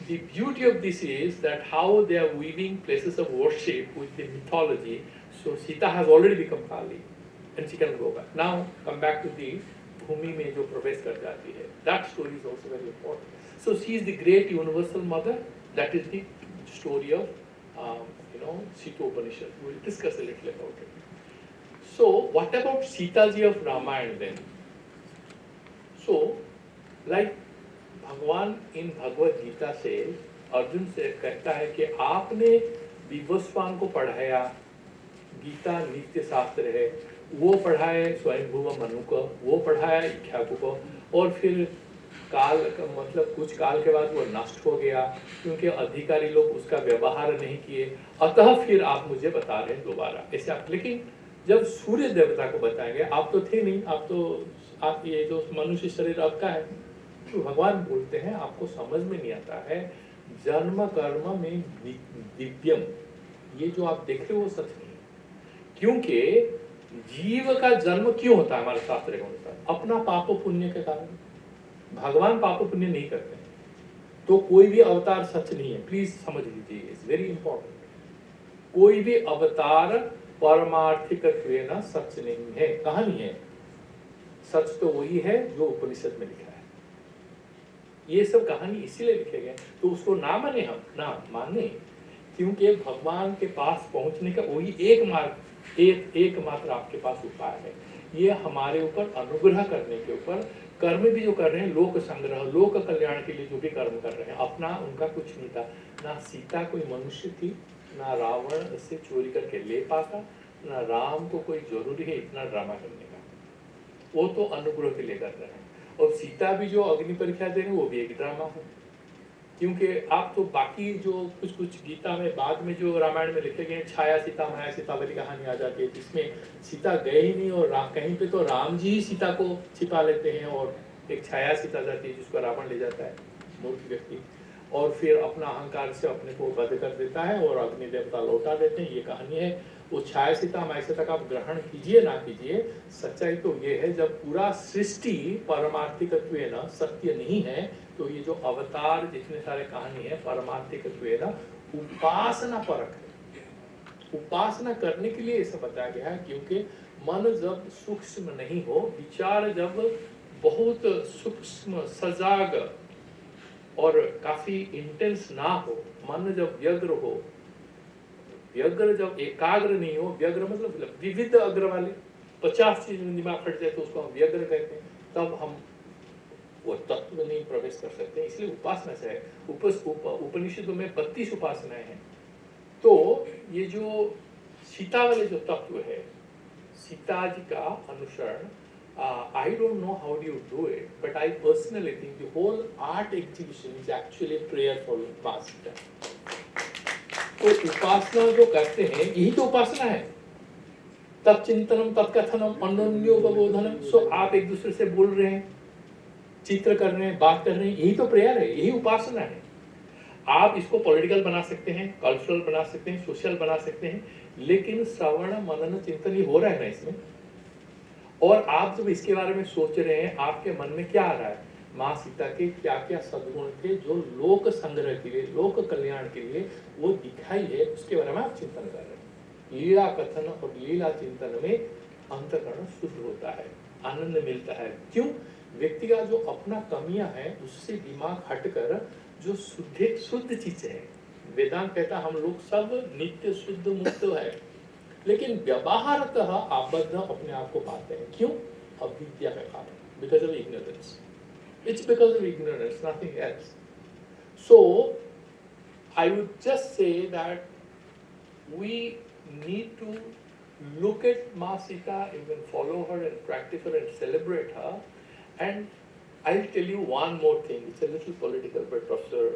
the beauty of this is that how they are weaving places of worship with the mythology. So Sita has already become Kali, and she can go back. Now come back to the Bhumi में जो प्रवेश कर जाती है. That story is also very important. So she is the great universal mother. That is the story of Sita Upanishad. We will discuss a little about it. So what about Sita ji of Ramayana then? So like भगवान इन भगवत गीता से अर्जुन से कहता है कि आपने विवस्वान को पढ़ाया, गीता नित्य शास्त्र है, वो पढ़ाए स्वयंभुव मनु को, वो पढ़ाया इक्ष्वाकु को, और फिर काल मतलब कुछ काल के बाद वो नष्ट हो गया क्योंकि अधिकारी लोग उसका व्यवहार नहीं किए, अतः फिर आप मुझे बता रहे हैं दोबारा ऐसे आप। लेकिन जब सूर्य देवता को बताएंगे, आप तो थे नहीं, आप ये जो मनुष्य शरीर आपका है, तो भगवान बोलते हैं आपको समझ में नहीं आता है, जन्म कर्म में दिव्यम, ये जो आप देख रहे हो वो सच नहीं। क्योंकि जीव का जन्म क्यों होता है हमारे शास्त्र के अनुसार? अपना पाप पुण्य के कारण। भगवान पाप पुण्य नहीं करते, तो कोई भी अवतार सच नहीं है। प्लीज समझ लीजिए, इट्स वेरी इंपॉर्टेंट। कोई भी अवतार परमार्थिक सच नहीं है, कहानी है। सच तो वही है जो उपनिषद में लिखा है। ये सब कहानी इसीलिए लिखे गए, तो उसको ना माने, हम ना माने, क्योंकि भगवान के पास पहुंचने का वही एक मात्र आपके पास उपाय है। ये हमारे ऊपर अनुग्रह करने के ऊपर कर्म भी जो कर रहे हैं, लोक संग्रह, लोक कल्याण के लिए जो भी कर्म कर रहे हैं, अपना उनका कुछ नहीं था। ना सीता कोई मनुष्य थी, ना रावण से चोरी करके ले पाता, ना राम को कोई जरूरी है इतना ड्रामा करने का, वो तो अनुग्रह के लिए कर रहे हैं। और सीता भी जो अग्नि परीक्षा दे रहे हैं वो भी एक ड्रामा है, क्योंकि आप तो बाकी जो कुछ गीता में बाद में जो रामायण में लिखे गए छाया सीता माया सीता वाली कहानी आ जाती है, जिसमें सीता गए ही नहीं और कहीं पे तो राम जी ही सीता को छिपा लेते हैं और एक छाया सीता जाती है जिसको रावण ले जाता है, मूर्ख व्यक्ति, और फिर अपना अहंकार से अपने को वध कर देता है और अग्नि देवता लौटा देते हैं। ये कहानी है। वो छायासीता अमायसीता का आप ग्रहण कीजिए ना कीजिए, सच्चाई तो ये है जब पूरा सृष्टि पारमार्थिकत्व न सत्य नहीं है, तो ये जो अवतार जितने सारे कहानी है पारमार्थिकत्व न उपासना परक है। उपासना करने के लिए ऐसा बताया गया है, क्योंकि मन जब सूक्ष्म नहीं हो, विचार जब बहुत सूक्ष्म सजाग और काफी इंटेंस ना हो, मन जब व्यग्र हो, व्यग्र जब एकाग्र नहीं हो, व्यग्र मतलब विविध अग्र वाले 50 चीज में दिमाग फट जाए तो उसको हम व्यग्र कहते हैं, तब हम वो तत्व में नहीं प्रवेश कर सकते। इसलिए उपासना से है। उपनिषदों में 32 उपासनाएं हैं। तो ये जो सीता वाले जो तत्व है, सीता जी का अनुसरण, I don't know how do you do it, but I personally think the whole art exhibition is actually a prayer for माँ सीता। तो उपासना जो करते हैं यही तो उपासना है। तत्चिंतनम तत्कथनम अन्योन्योपबोधनम। सो आप एक दूसरे से बोल रहे हैं, चित्र कर रहे हैं, बात कर रहे हैं, यही तो प्रेयर है, यही उपासना है। आप इसको पॉलिटिकल बना सकते हैं, कल्चरल बना सकते हैं, सोशल बना सकते हैं, लेकिन श्रवण मनन चिंतन ये हो रहा है ना इसमें। और आप जब इसके बारे में सोच रहे हैं, आपके मन में क्या आ रहा है? माँ सीता के क्या क्या सद्गुण थे जो लोक संग्रह के लिए, लोक कल्याण के लिए वो दिखाई है, उसके बारे में आप चिंतन कर रहे हैं। लीला कथन और लीला चिंतन में अंतःकरण शुद्ध होता है, आनंद मिलता है। क्यों? व्यक्ति का जो अपना कमियां हैं उससे दिमाग हटकर जो शुद्ध चीजें हैं, वेदांत कहता हम लोग सब नित्य शुद्ध मुक्त है, लेकिन व्यवहारतः आबद्ध अपने आप को पाते हैं। क्यों? अविद्या के कारण, because of ignorance. It's because of ignorance, nothing else. So, I would just say that we need to look at Ma Sita, even follow her and practice her and celebrate her. And I'll tell you one more thing. It's a little political, but Professor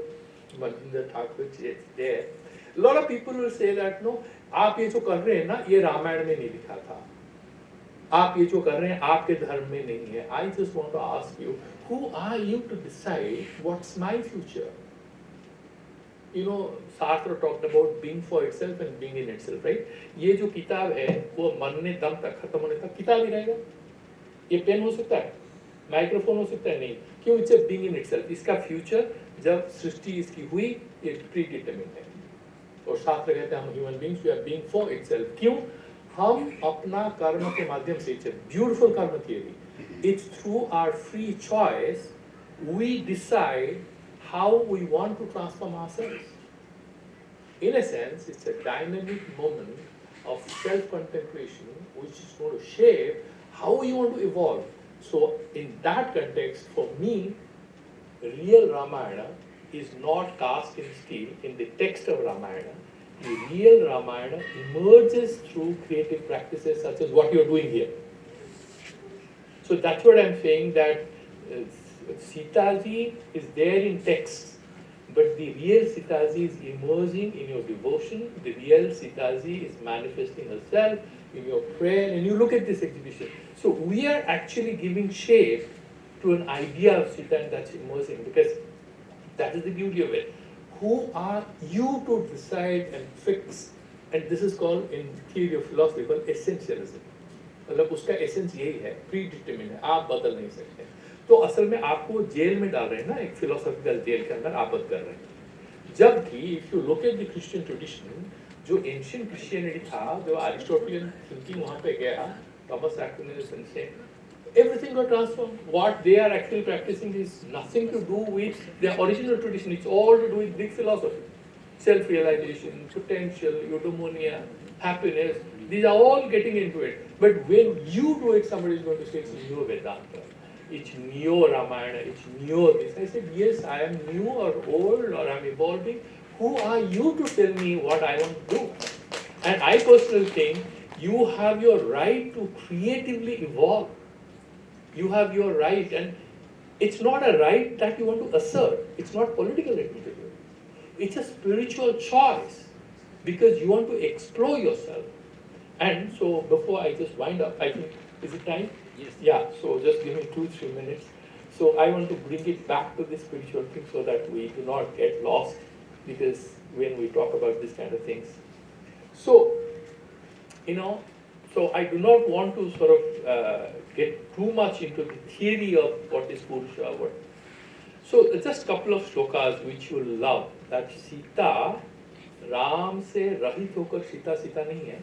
Manjinder Thakur is there. A lot of people will say that, no, आप ये जो कर रहे हैं ना, ये रामायण में नहीं लिखा था। आप ये जो कर रहे हैं आपके धर्म में नहीं है। I just want to ask you, who are you to decide what's my future? You know, Sartre talked about being for itself and being in itself, right? ये जो किताब है वो मरने दम तक, खत्म होने तक किताब ही रहेगा। ये पेन हो सकता है, माइक्रोफोन हो सकता है, नहीं। क्यों? It's a being in itself. इसका फ्यूचर जब सृष्टि इसकी हुई, ये प्री डिटरमिन्ड है। और शास्त्र कहते हैं हम human beings we are being for itself. क्यों? हम अपना कर्म के माध्यम से, it's a beautiful karma theory, it's through our free choice we decide how we want to transform ourselves. In a sense, it's a dynamic moment of self-contemplation which is going to shape how we want to evolve. So in that context, for me, real Ramayana is not cast in steel in the text of Ramayana. The real Ramayana emerges through creative practices such as what you're doing here. So that's what I'm saying, that Sita Ji is there in text, but the real Sita Ji is emerging in your devotion. The real Sita Ji is manifesting herself in your prayer, and you look at this exhibition. So we are actually giving shape to an idea of Sita, and that's emerging, because that is the beauty of it. Who are you to decide and fix? And this is called, in theory of philosophy, called essentialism. मतलब उसका essence यही है, pre determined है, आप बदल नहीं सकते। तो असल में आपको जेल में डाल रहे हैं ना, एक फिलोसॉफिकल जेल के अंदर आबद्ध कर रहे हैं। जबकि if you look at the Christian tradition, जो एंशिएंट क्रिश्चियनिटी था, जो अरिस्टोटेलियन थिंकिंग वहाँ पे गया, थॉमस एक्विनास से everything got transformed. What they are actually practicing is nothing to do with their original tradition. It's all to do with Greek philosophy, self-realization, potential, eudaimonia, happiness. These are all getting into it. But when you do it, somebody is going to say it's neo Vedanta, it's neo Ramayana, it's neo this. I said, yes, I am new or old or I'm evolving. Who are you to tell me what I want to do? And I personally think you have your right to creatively evolve. You have your right, and it's not a right that you want to assert. It's not political, let me tell you. It's a spiritual choice, because you want to explore yourself. And so before I just wind up, I think, is it time? Yes. Yeah, so just give me 2-3 minutes. So I want to bring it back to this spiritual thing so that we do not get lost, because when we talk about this kind of things. So you know, so I do not want to sort of get too much into the theory of what is Purusha, what. So just couple of shlokas which you will love. That Sita, Ram से रहित होकर सीता सीता नहीं है,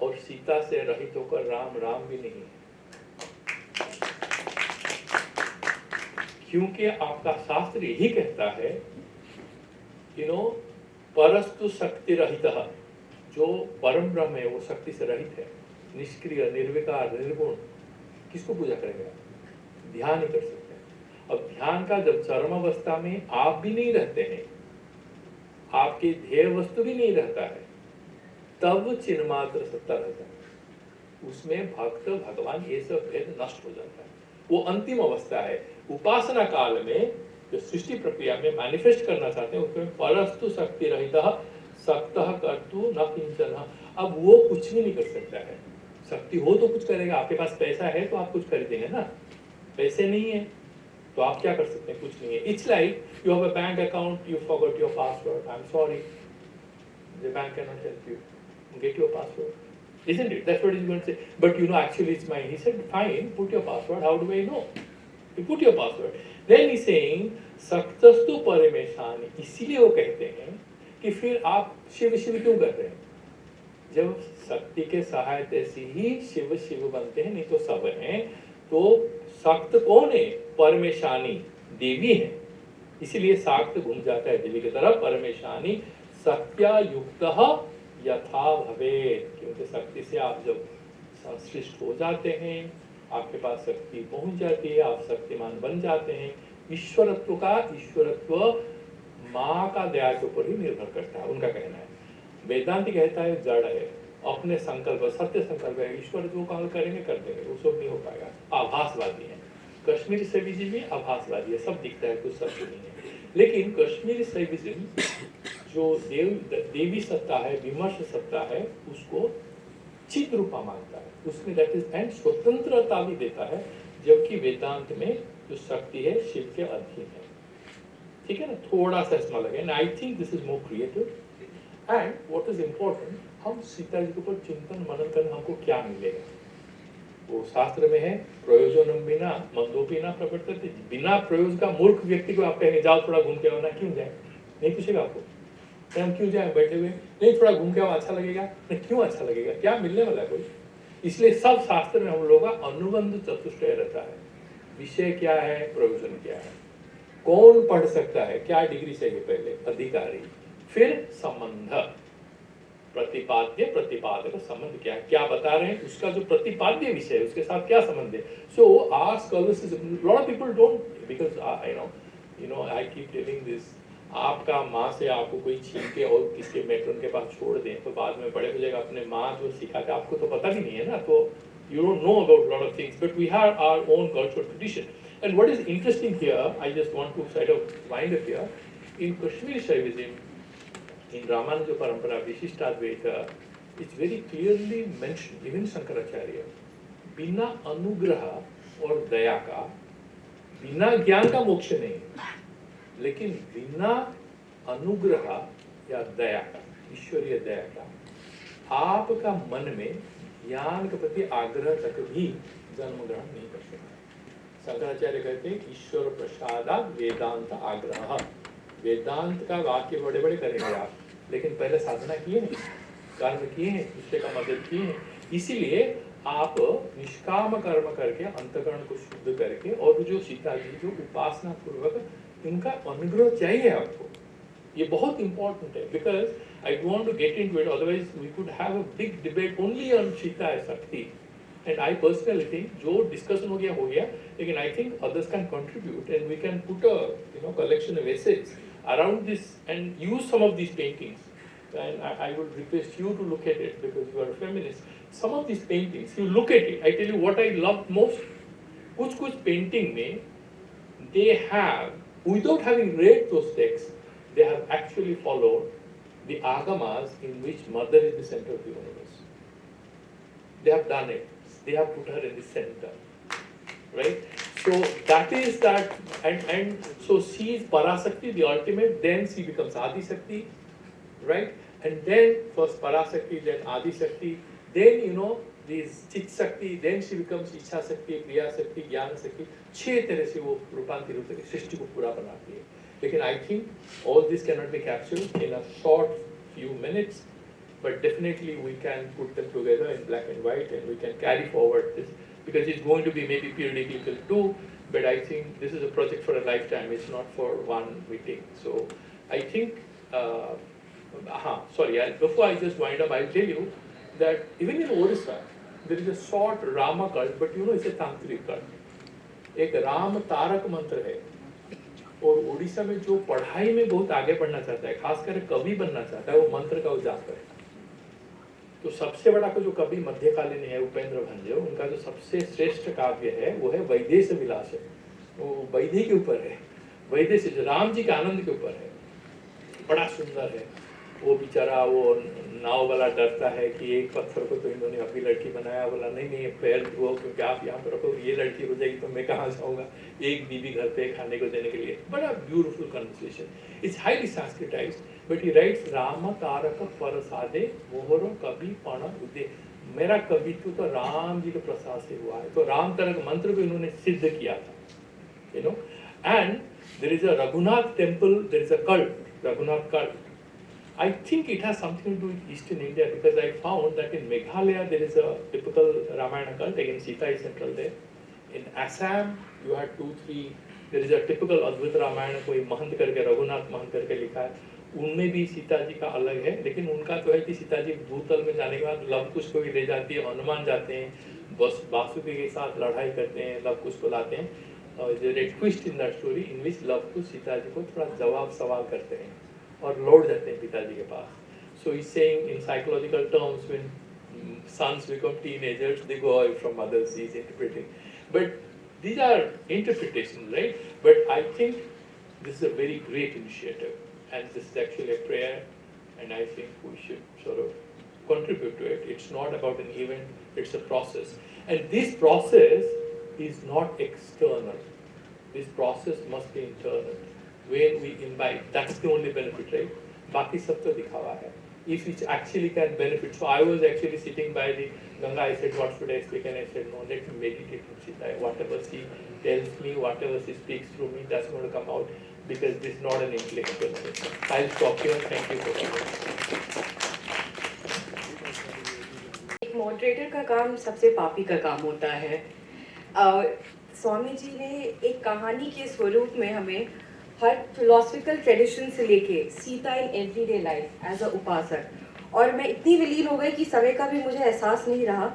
और सीता से रहित होकर राम राम भी नहीं है, क्योंकि आपका शास्त्र यही कहता है, परस्तु शक्ति रहित, जो परम ब्रह्म है वो शक्ति से रहित है, निष्क्रिय, निर्विकार, निर्गुण, किसको पूजा करेगा? ध्यान ही कर सकते हैं। अब ध्यान का जब चरम अवस्था में आप भी नहीं रहते हैं, आपकी ध्येय वस्तु भी नहीं रहता है, तब चिन्मात्र सत्ता रहता है, उसमें भक्त भगवान ये सब भेद नष्ट हो जाता है। वो अंतिम अवस्था है। उपासना काल में जो सृष्टि प्रक्रिया में मैनिफेस्ट करना चाहते हैं उसमें परस्तु शक्ति रहित सक्तः कर्तु न किंचन। अब वो कुछ भी नहीं कर सकता है। शक्ति हो तो कुछ करेगा, आपके पास पैसा है तो आप कुछ खरीदेंगे ना, पैसे नहीं है तो आप क्या कर सकते हैं? कुछ नहीं है। It's like you have a bank account, you forgot your password, I am sorry, the bank can not help you, get your password, isn't it? That's what he's going to say. But actually it's mine. He said, fine, put your password. How do I know? You put your password. Then he's saying, सक्तस्तु परमेशानि। इसीलिए वो कहते हैं कि फिर आप शिव शिव क्यों कर रहे हैं? जब शक्ति के सहायता से ही शिव शिव बनते हैं, नहीं तो सब हैं। तो सक्त कौन है? परमेशानी, देवी है। इसीलिए साक्त घूम जाता है देवी की तरफ। परमेशानी सत्या युक्त यथा भवेत्, क्योंकि शक्ति से आप जब संश्लिष्ट हो जाते हैं, आपके पास शक्ति पहुंच जाती है, आप शक्तिमान बन जाते हैं। ईश्वरत्व माँ का दया के ऊपर ही निर्भर करता है, उनका कहना है। वेदांति कहता है जड़ है, अपने संकल्प, सत्य संकल्प है, ईश्वर जो काम करेंगे कर देंगे, वो सब नहीं हो पाएगा। आभासवादी है। कश्मीरी शैविज्म में आभासवादी है, सब दिखता है, कुछ सत्य नहीं है। लेकिन कश्मीरी शैविज्म जो देवी सत्ता है, विमर्श सत्ता है, उसको चित रूपा मानता है, उसमें दैट इज एंड स्वतंत्रता भी देता है, जबकि वेदांत में जो शक्ति है शिव के अधीन है। ठीक है ना? थोड़ा सा इसमें लगे, and I think this is more creative. And what is important, हम सीता जी के ऊपर चिंतन मनन करने हमको क्या मिलेगा? वो शास्त्र में है, प्रयोजनम बिना मंदोपि न प्रवर्तते। बिना प्रयोजन का मूर्ख व्यक्ति को आप कहेंगे जाओ थोड़ा घूम के आओ ना, क्यों जाए? नहीं पूछेगा आपको, हम क्यों जाए बैठे हुए? नहीं थोड़ा घूम के आओ, अच्छा लगेगा? नहीं, क्यों अच्छा लगेगा? क्या मिलने वाला है कोई? इसलिए सब शास्त्र में हम लोगों का अनुबंध चतुष्टय रहता है। विषय क्या है, प्रयोजन क्या है, कौन पढ़ सकता है, क्या डिग्री चाहिए, पहले अधिकारी, फिर संबंध, प्रतिपाद्य प्रतिपादक संबंध क्या है, क्या बता रहे हैं, उसका जो प्रतिपाद्य विषय है उसके साथ क्या संबंध है। So our scholars, lot of people don't, because I keep telling this, आपका माँ से आपको कोई छीन के और किसके मेट्रोन के पास छोड़ दें तो बाद में बड़े हो जाएगा, अपने माँ जो सिखाते आपको तो पता भी नहीं है ना, तो you don't know about a lot of things, but we have our own cultural tradition. And what is interesting here, I just want to sort of wind up here, in Kashmiri Shaivism, in Ramanuja Parampara, Vishishtadvaita, it's very clearly mentioned, even Shankaracharya, बिना अनुग्रह और दया का, बिना ज्ञान का मोक्ष नहीं, लेकिन बिना अनुग्रह या दया का, ईश्वरीय दया का, आपका मन में ज्ञान के प्रति आग्रह तक भी जन्म ग्रहण नहीं कर सकता। शंकराचार्य कहते हैं ईश्वर प्रसादात् वेदांत आग्रह। वेदांत का वाक्य बड़े बड़े करेंगे आप, लेकिन पहले साधना किए हैं, कर्म किए हैं, दूसरे का मदद किए हैं। इसीलिए आप निष्काम कर्म करके अंतकरण को शुद्ध करके, और जो सीता जी जो उपासना पूर्वक, इनका अनुग्रह चाहिए आपको। ये बहुत इंपॉर्टेंट है, because I don't want to get into it, otherwise we could have a big debate only on Sita as Shakti. And I personally think, जो discussion हो गया, लेकिन I think others can contribute and we can put a collection of essays around this and use some of these paintings. And I would request you to look at it because you are a feminist. Some of these paintings, you look at it, I tell you what I love most. कुछ painting में they have, without having read those texts, they have actually followed the agamas in which mother is the center of the universe. They have done it. They have put her in the center, right? So that is that, and so she is Parasakti, the ultimate. Then she becomes Adi Shakti, right? And then first Parasakti, then Adi Shakti, then you know these Chit Shakti, then she becomes Ichha Shakti, Kriya Shakti, Jnana Shakti. 6 तरह से वो रूपांतरित होकर सृष्टि को पूरा बनाती है. लेकिन I think all this cannot be captured in a short few minutes, but definitely we can put them together in black and white and we can carry forward this, because it's going to be maybe periodical too, but I think this is a project for a lifetime, it's not for one meeting. So I think, before I just wind up, I'll tell you that even in Orissa, there is a short Rama cult, but you know it's a tantric cult. एक राम तारक मंत्र है, और उड़ीसा में जो पढ़ाई में बहुत आगे बढ़ना चाहता है, खासकर कवि बनना चाहता है, वो मंत्र का उजाप करे. तो सबसे बड़ा जो कवि मध्यकालीन है उपेंद्र भंज, उनका जो सबसे श्रेष्ठ काव्य है वो है वैदेश विलास है. वो वैदे के ऊपर है, वैदेश राम जी के आनंद के ऊपर है, बड़ा सुंदर है. वो बेचारा वो नाव वाला डरता है कि एक पत्थर को तो इन्होंने अपनी लड़की बनाया, बोला नहीं नहीं पैर धो, क्योंकि आप यहाँ पर रखो, ये लड़की हो जाएगी तो मैं कहाँ जाऊँगा, एक बीबी घर पे खाने को देने के लिए. बड़ा beautiful conversation, it's highly Sanskritized, but he writes Ram तारक परसादे मोहरो कवि पण उदय. मेरा कवित्व तो राम जी के प्रसाद से हुआ है. तो राम तारक मंत्र को इन्होंने सिद्ध किया था, you know. And there is a Raghunath temple, there is a cult, Raghunath cult. I think it has something to do with Eastern India, because I found that in Meghalaya there is a typical Ramayana cult. Again, Sita is central there. In Assam, you had 2-3. There is a typical Advaita Ramayana, कोई महंत करके, रघुनाथ महंत करके लिखा है. उनमें भी सीता जी का अलग है, लेकिन उनका तो है कि सीता जी भूतल में जाने के बाद लव कुश को भी ले जाती है, हनुमान जाते हैं, बस वासुकी के साथ लड़ाई करते हैं, लव कुश को लाते हैं. There is a twist in that story in which Luv Kush Sita ji को थोड़ा जवाब सवाल करते हैं और लौट जाते हैं पिताजी के पास. So he's saying in psychological terms, when sons become teenagers, they go away from mothers. He's interpreting, but these are interpretations, right? But I think this is a very great initiative, and this is actually a prayer, and I think we should sort of contribute to it. It's not about an event; it's a process, and this process is not external. This process must be internal. When we imbibe, that's the only benefit, right? बाकी सब तो दिखावा है. If it actually can benefit. So I was actually sitting by the Ganga. I said, what should I speak? And I said, no, let me meditate on Sita. Whatever she tells me, whatever she speaks through me, that's going to come out, because this is not an intellectual thing. I'll stop here. Thank you for coming. एक moderator का काम सबसे पापी का काम होता है. स्वामी जी ने एक कहानी के स्वरूप में हमें हर फिलोसफिकल ट्रेडिशन से लेके Sita in everyday life as a upasak, और मैं इतनी विलीन हो गई कि समय का भी मुझे एहसास नहीं रहा.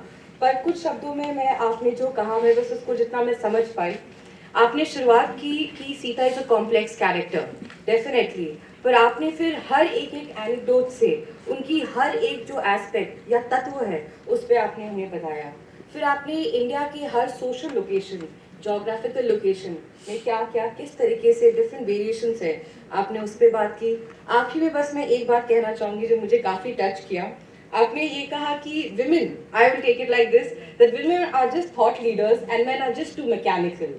पर कुछ शब्दों में मैं आपने जो कहा, मैं बस उसको जितना मैं समझ पाई. आपने शुरुआत की कि Sita is a complex character, definitely, पर आपने फिर हर एक एनेक्डोट से उनकी हर एक जो एस्पेक्ट या तत्व है उस पर आपने हमें बताया. फिर आपने इंडिया की हर सोशल लोकेशन, जोग्राफिकल लोकेशन में क्या क्या किस तरीके से डिफरेंट वेरिएशंस है, आपने उस पर बात की. आखिर में बस मैं एक बात कहना चाहूँगी जो मुझे काफ़ी टच किया. आपने ये कहा कि women, I will take it like this, that women are just thought leaders and men are just too mechanical,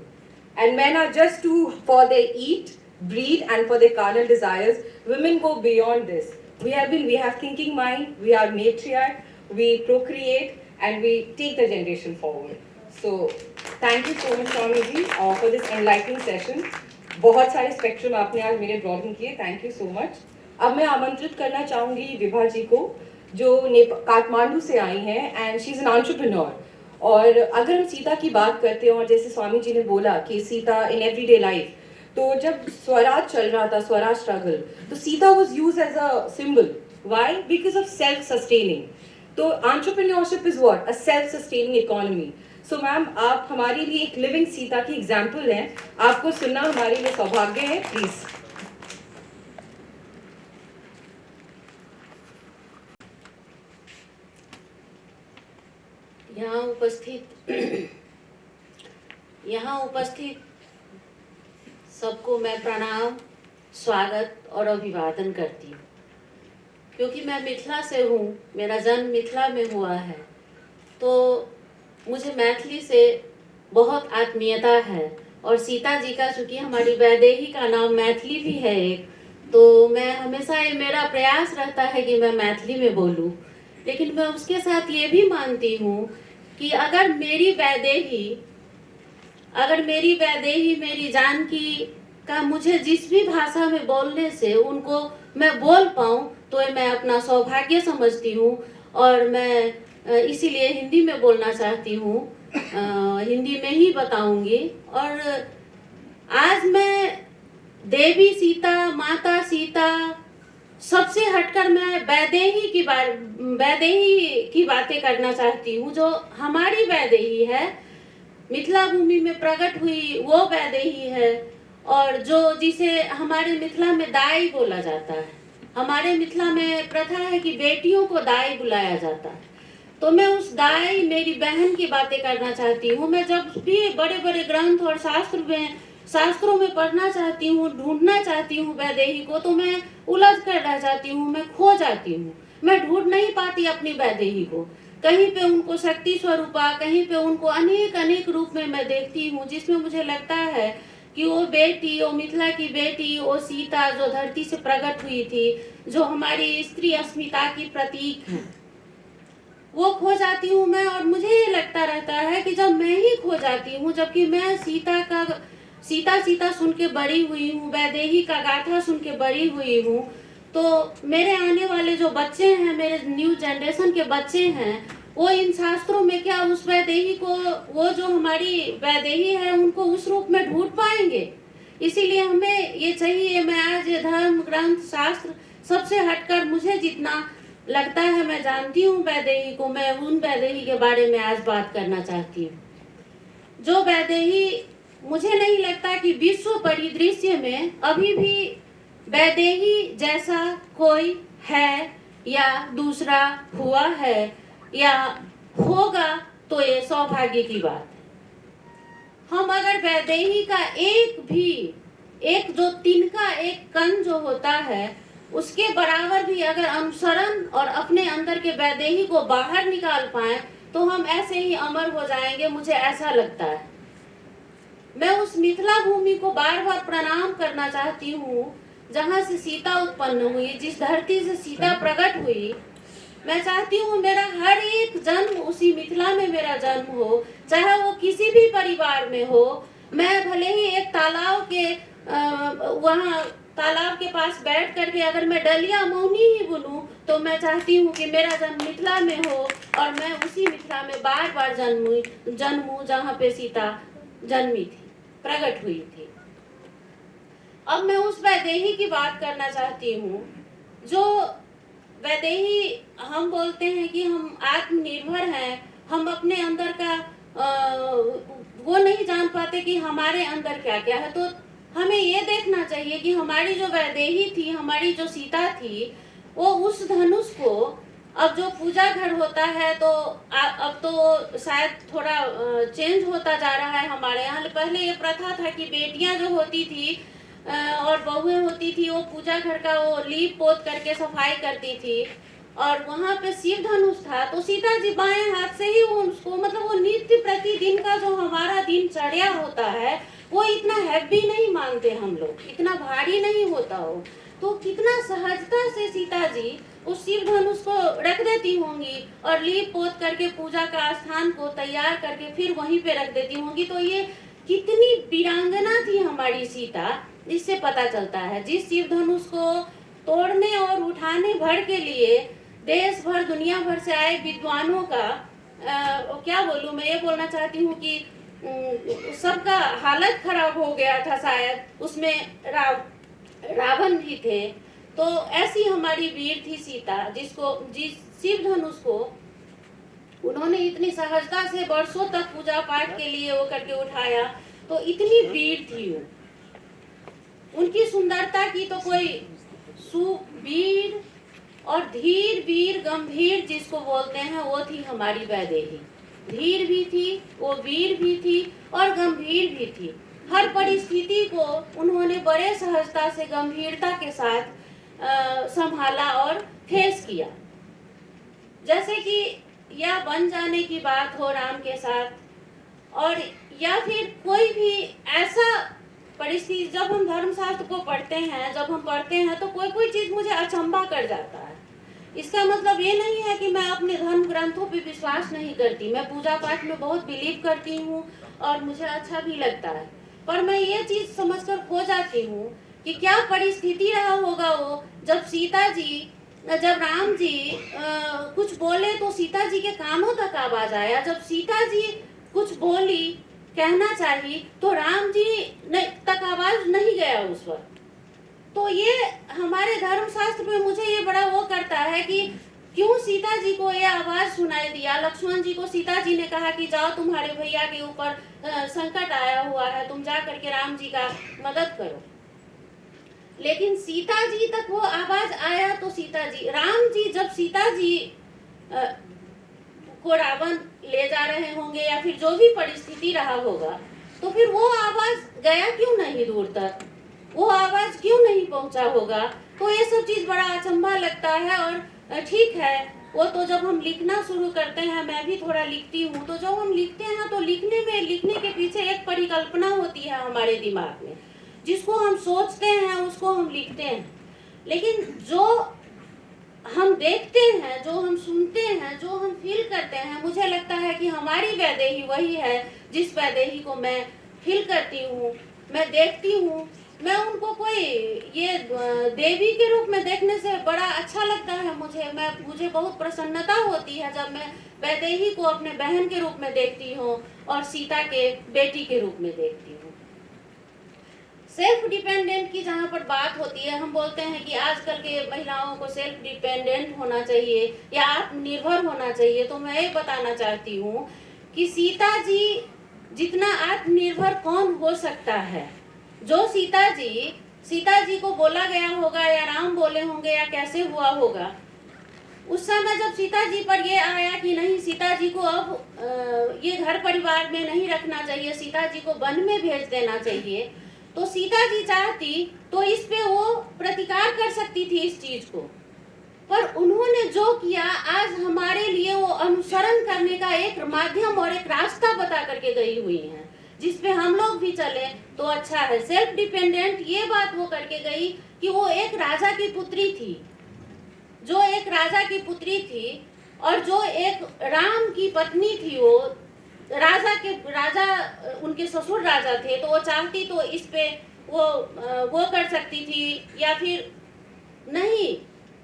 and men are just to for they eat, breed, and for their carnal desires. Women go beyond this. We have thinking mind, we are matriarch, we procreate, and we take the generation forward. So thank you so much Swami ji for this enlightening session. बहुत सारे spectrum आपने आज मेरे broaden किए, thank you so much. अब मैं आमंत्रित करना चाहूँगी विभा जी को, जो काठमांडू से आई हैं, and she is an entrepreneur. और अगर हम सीता की बात करते हैं, और जैसे स्वामी जी ने बोला कि सीता इन एवरीडे लाइफ, तो जब स्वराज चल रहा था, स्वराज स्ट्रगल, तो Sita was used as a symbol. Why? Because of self sustaining. तो entrepreneurship is what? A self sustaining economy. So ma'am, आप हमारे लिए एक लिविंग सीता की एग्जाम्पल हैं. आपको सुनना हमारे लिए सौभाग्य है. प्लीज. यहाँ उपस्थित सबको मैं प्रणाम, स्वागत और अभिवादन करती हूँ. क्योंकि मैं मिथिला से हूँ, मेरा जन्म मिथिला में हुआ है, तो मुझे मैथिली से बहुत आत्मीयता है. और सीता जी का, चूँकि हमारी वैदेही का नाम मैथिली भी है एक, तो मैं हमेशा ये मेरा प्रयास रहता है कि मैं मैथिली में बोलूं, लेकिन मैं उसके साथ ये भी मानती हूँ कि अगर मेरी वैदेही मेरी जानकी का मुझे जिस भी भाषा में बोलने से उनको मैं बोल पाऊँ तो ये मैं अपना सौभाग्य समझती हूँ। और मैं इसीलिए हिंदी में बोलना चाहती हूँ, हिंदी में ही बताऊंगी। और आज मैं देवी सीता, माता सीता सबसे हटकर मैं वैदेही की बातें करना चाहती हूँ। जो हमारी वैदेही है, मिथिला भूमि में प्रकट हुई वो वैदेही है, और जो जिसे हमारे मिथिला में दाई बोला जाता है। हमारे मिथिला में प्रथा है कि बेटियों को दाई बुलाया जाता है। तो मैं उस दाई, मेरी बहन की बातें करना चाहती हूँ। मैं जब भी बड़े बड़े ग्रंथ और शास्त्रों में पढ़ना चाहती हूँ, ढूंढना चाहती हूँ वैदेही को, तो मैं उलझ कर रह जाती हूँ, मैं खो जाती हूँ। मैं ढूंढ नहीं पाती अपनी वैदेही को। कहीं पे उनको शक्ति स्वरूपा, कहीं पे उनको अनेक अनेक रूप में मैं देखती हूँ, जिसमें मुझे लगता है कि वो बेटी, वो मिथिला की बेटी, वो सीता जो धरती से प्रकट हुई थी, जो हमारी स्त्री अस्मिता की प्रतीक है, वो खो जाती हूँ मैं। और मुझे ये लगता रहता है कि जब मैं ही खो जाती हूँ, जबकि मैं सीता सुन के बड़ी हुई हूँ, वैदेही का गाथा सुन के बड़ी हुई हूँ, तो मेरे आने वाले जो बच्चे हैं, मेरे न्यू जनरेशन के बच्चे हैं, वो इन शास्त्रों में क्या उस वैदेही को, वो जो हमारी वैदेही है, उनको उस रूप में ढूंढ पाएंगे? इसीलिए हमें ये चाहिए। मैं आज ये धर्म ग्रंथ शास्त्र सबसे हटकर मुझे जितना लगता है मैं जानती हूँ वैदेही को, मैं उन वैदेही के बारे में आज बात करना चाहती हूँ। जो वैदेही, मुझे नहीं लगता कि विश्व परिदृश्य में अभी भी वैदेही जैसा कोई है या दूसरा हुआ है या होगा, तो ये सौभाग्य की बात है। हम अगर वैदेही का एक जो तिनका, एक कण जो होता है, उसके बराबर भी अगर अनुसरण और अपने अंदर के वैदेही को बाहर निकाल पाए, तो हम ऐसे ही अमर हो जाएंगे, मुझे ऐसा लगता है। मैं उस मिथिला भूमि को बार बार प्रणाम करना चाहती हूँ जहाँ से सीता उत्पन्न हुई, जिस धरती से सीता प्रकट हुई। मैं चाहती हूँ मेरा हर एक जन्म उसी मिथिला में मेरा जन्म हो, चाहे वो किसी भी परिवार में हो। मैं भले ही एक तालाब के वहाँ तालाब के पास बैठ करके अगर मैं डलिया मौनी ही बुनूं, तो मैं चाहती हूँ कि मेरा जन्म मिथिला में हो और मैं उसी मिथिला में बार बार जन्मूं जहाँ पे सीता जन्मी थी, प्रकट हुई थी। अब मैं उस वैदेही की बात करना चाहती हूँ, जो वैदेही, हम बोलते हैं कि हम आत्मनिर्भर हैं, हम अपने अंदर का वो नहीं जान पाते कि हमारे अंदर क्या क्या है। तो हमें ये देखना चाहिए कि हमारी जो वैदेही थी, हमारी जो सीता थी, वो उस धनुष को, अब जो पूजा घर होता है तो अब तो शायद थोड़ा चेंज होता जा रहा है हमारे यहाँ। पहले ये प्रथा था कि बेटियां जो होती थी और बहुएं होती थी, वो पूजा घर का वो लीप पोत करके सफाई करती थी, और वहाँ पे शिव धनुष था, तो सीता जी बाएं हाथ से ही उसको, मतलब वो नित्य प्रतिदिन का जो हमारा दिनचर्या होता है, वो इतना हैवी नहीं मानते हम लोग, इतना भारी नहीं होता हो। तो कितना सहजता से सीता जी उस शिव धनुष को रख देती होंगी और लीप पोत करके पूजा का स्थान को तैयार करके फिर वहीं पे रख देती होंगी। तो ये कितनी वीरांगना थी हमारी सीता, इससे पता चलता है। जिस शिव धनुष को तोड़ने और उठाने भर के लिए देश भर, दुनिया भर से आए विद्वानों का क्या बोलूं, मैं ये बोलना चाहती हूँ कि सबका हालत खराब हो गया था शायद, उसमें रावण भी थे। तो ऐसी हमारी वीर थी सीता, जिस शिव धनुष को उन्होंने इतनी सहजता से वर्षों तक पूजा पाठ के लिए वो करके उठाया। तो इतनी वीर थी वो, उनकी सुंदरता की तो कोई सुवीर और धीर वीर गंभीर जिसको बोलते हैं, वो थी हमारी वैदेही। धीर भी थी, वो वीर भी थी और गंभीर भी थी। हर परिस्थिति को उन्होंने बड़े सहजता से, गंभीरता के साथ संभाला और फेस किया। जैसे कि या बन जाने की बात हो राम के साथ, और या फिर कोई भी ऐसा परिस्थिति, जब हम धर्मशास्त्र को पढ़ते हैं, जब हम पढ़ते हैं तो कोई कोई चीज़ मुझे अचंभा कर जाता है। इसका मतलब ये नहीं है कि मैं अपने धर्म ग्रंथों पे विश्वास नहीं करती, मैं पूजा पाठ में बहुत बिलीव करती हूँ और मुझे अच्छा भी लगता है, पर मैं ये चीज़ समझकर खो जाती हूँ कि क्या परिस्थिति रहा होगा वो, जब राम जी कुछ बोले तो सीता जी के कानों तक आवाज आया, जब सीता जी कुछ बोली कहना चाहिए तो राम जी तक आवाज नहीं गया उस वक्त। तो ये हमारे धर्मशास्त्र में मुझे ये बड़ा वो करता है कि क्यों सीता जी को ये आवाज सुनाई दिया। लक्ष्मण जी को सीता जी ने कहा कि जाओ तुम्हारे भैया के ऊपर संकट आया हुआ है, तुम जा करके राम जी का मदद करो, लेकिन सीता जी तक वो आवाज आया तो राम जी जब सीता जी को रावण ले जा रहे होंगे या फिर जो भी परिस्थिति रहा होगा, तो फिर वो आवाज गया क्यों नहीं दूर तक, वो आवाज क्यों नहीं पहुंचा होगा। तो ये सब चीज बड़ा अचंभा लगता है। और ठीक है, वो तो जब हम लिखना शुरू करते हैं, मैं भी थोड़ा लिखती हूँ, तो जब हम लिखते हैं तो लिखने के पीछे एक परिकल्पना होती है हमारे दिमाग में, जिसको हम सोचते हैं उसको हम लिखते हैं, लेकिन जो हम देखते हैं, जो हम सुनते हैं, जो हम फील करते हैं, मुझे लगता है कि हमारी वैदेही वही है जिस वैदेही को मैं फील करती हूँ, मैं देखती हूँ। मैं उनको कोई ये देवी के रूप में देखने से बड़ा अच्छा लगता है मुझे बहुत प्रसन्नता होती है जब मैं वैदेही को अपने बहन के रूप में देखती हूँ और सीता के बेटी के रूप में देखती हूँ। सेल्फ डिपेंडेंट की जहाँ पर बात होती है, हम बोलते हैं कि आजकल के महिलाओं को सेल्फ डिपेंडेंट होना चाहिए या आत्मनिर्भर होना चाहिए, तो मैं ये बताना चाहती हूँ कि सीता जी जितना आत्मनिर्भर कौन हो सकता है। जो सीता जी को बोला गया होगा या राम बोले होंगे या कैसे हुआ होगा, उस समय जब सीता जी पर ये आया कि नहीं, सीता जी को अब ये घर परिवार में नहीं रखना चाहिए, सीता जी को वन में भेज देना चाहिए, तो सीता जी चाहती तो इस पे वो प्रतिकार कर सकती थी इस चीज को, पर उन्होंने जो किया आज हमारे लिए वो अनुसरण करने का एक माध्यम और एक रास्ता बता करके गई हुई है, जिसपे हम लोग भी चले तो अच्छा है। सेल्फ डिपेंडेंट ये बात वो करके गई कि वो एक राजा की पुत्री थी, और जो एक राम की पत्नी थी, वो राजा उनके ससुर राजा थे, तो वो चाहती तो इस पे वो कर सकती थी या फिर नहीं,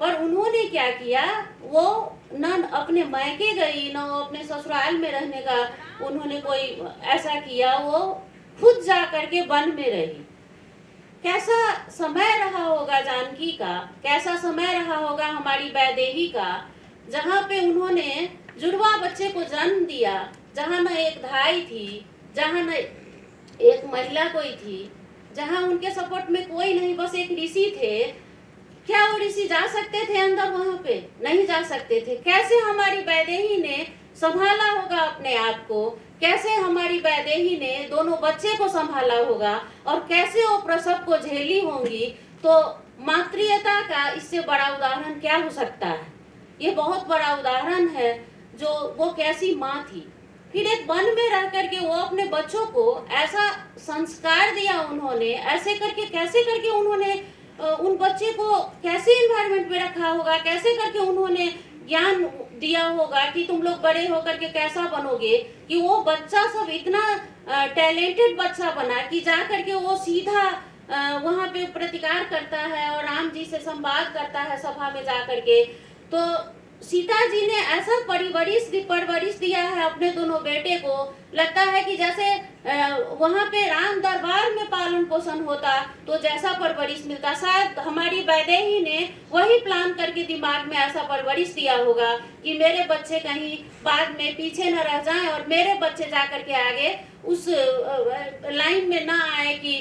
पर उन्होंने क्या किया, वो न अपने मायके गई न अपने ससुराल में रहने का उन्होंने कोई ऐसा किया, वो खुद जा करके वन में रही। कैसा समय रहा होगा जानकी का, कैसा समय रहा होगा हमारी वैदेही का, जहाँ पे उन्होंने जुड़वा बच्चे को जन्म दिया, जहाँ न एक धाई थी, जहाँ न एक महिला कोई थी, जहाँ उनके सपोर्ट में कोई नहीं, बस एक ऋषि थे। क्या वो ऋषि जा सकते थे अंदर? वहां पे नहीं जा सकते थे। कैसे हमारी वैदेही ने संभाला होगा अपने आप को, कैसे हमारी वैदेही ने दोनों बच्चे को संभाला होगा और कैसे वो प्रसव को झेली होंगी। तो मातृता का इससे बड़ा उदाहरण क्या हो सकता है? ये बहुत बड़ा उदाहरण है जो वो कैसी माँ थी। फिर एक वन में रह करके वो अपने बच्चों को ऐसा संस्कार दिया उन्होंने, ऐसे करके कैसे करके उन्होंने उन बच्चे को कैसे एनवायरनमेंट में रखा होगा, कैसे करके उन्होंने ज्ञान दिया होगा कि तुम लोग बड़े होकर के कैसा बनोगे, कि वो बच्चा सब इतना टैलेंटेड बच्चा बना कि जा करके वो सीधा वहाँ पे प्रतिकार करता है और राम जी से संवाद करता है सभा में जा करके। तो सीता जी ने ऐसा परवरिश दिया है अपने दोनों बेटे को, लगता है कि जैसे वहाँ पे राम दरबार में पालन पोषण होता तो जैसा परवरिश मिलता, शायद हमारी वैदेही ने वही प्लान करके दिमाग में ऐसा परवरिश दिया होगा कि मेरे बच्चे कहीं बाद में पीछे न रह जाएं और मेरे बच्चे जा करके आगे उस लाइन में ना आए कि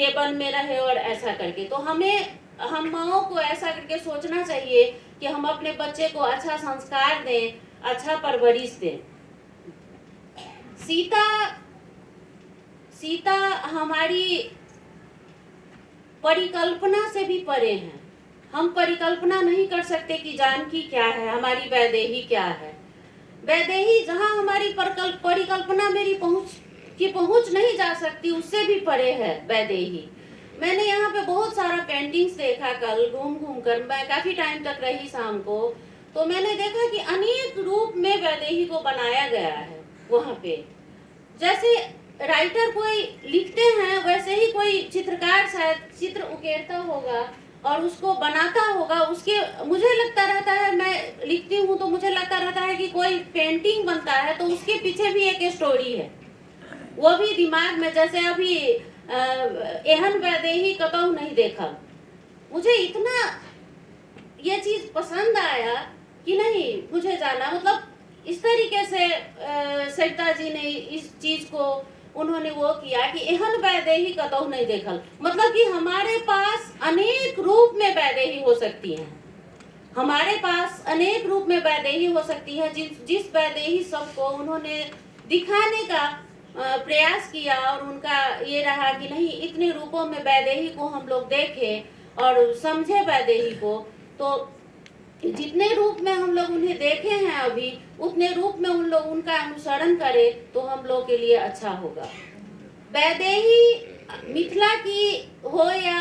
ये वन में रहे और ऐसा करके। तो हम माओं को ऐसा करके सोचना चाहिए कि हम अपने बच्चे को अच्छा संस्कार दें, अच्छा परवरिश दें। सीता हमारी परिकल्पना से भी परे हैं। हम परिकल्पना नहीं कर सकते कि जानकी क्या है, हमारी वैदेही क्या है। वैदेही जहाँ हमारी परिकल्पना मेरी पहुंच की पहुंच नहीं जा सकती, उससे भी परे है वैदेही। मैंने यहाँ पे बहुत सारा पेंटिंग्स देखा कल घूम घूम कर, मैं काफी टाइम तक रही शाम को, तो मैंने देखा कि अनेक रूप में वैदेही को बनाया गया है वहाँ पे। जैसे राइटर कोई लिखते हैं वैसे ही कोई चित्रकार शायद चित्र उकेरता होगा और उसको बनाता होगा। उसके मुझे लगता रहता है, मैं लिखती हूँ तो मुझे लगता रहता है कि कोई पेंटिंग बनता है तो उसके पीछे भी एक स्टोरी है, वो भी दिमाग में। जैसे अभी एहन वैदेही कतहु नहीं देखा, मुझे इतना ये चीज पसंद आया कि नहीं मुझे जाना, मतलब इस तरीके से सरिता जी ने इस चीज को उन्होंने वो किया कि एहन वैदेही कतहु नहीं देखल, मतलब कि हमारे पास अनेक रूप में वैदेही हो सकती है, हमारे पास अनेक रूप में वैदेही हो सकती है। जिस वैदेही सबको उन्होंने दिखाने का प्रयास किया और उनका ये रहा कि नहीं इतने रूपों में वैदेही को हम लोग देखें और समझे वैदेही को, तो जितने रूप में हम लोग उन्हें देखे हैं अभी उतने रूप में उन लोग उनका अनुसरण करें तो हम लोग के लिए अच्छा होगा। वैदेही मिथिला की हो या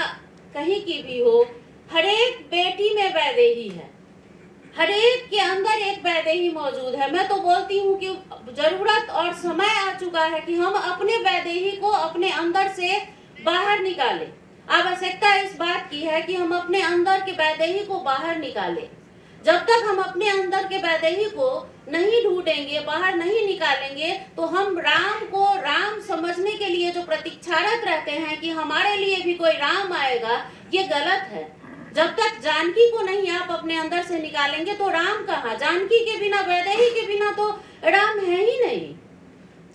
कहीं की भी हो, हर एक बेटी में वैदेही है, हर एक के अंदर एक वैदेही मौजूद है। मैं तो बोलती हूँ कि जरूरत और समय आ चुका है कि हम अपने वैदेही को अपने अंदर से बाहर निकालें। आवश्यकता इस बात की है कि हम अपने अंदर के वैदेही को बाहर निकालें। जब तक हम अपने अंदर के वैदेही को नहीं ढूंढेंगे, बाहर नहीं निकालेंगे, तो हम राम को राम समझने के लिए जो प्रतीक्षारत रहते हैं कि हमारे लिए भी कोई राम आएगा, ये गलत है। जब तक जानकी को नहीं आप अपने अंदर से निकालेंगे तो राम कहाँ? जानकी के बिना, वैदेही के बिना तो राम है ही नहीं।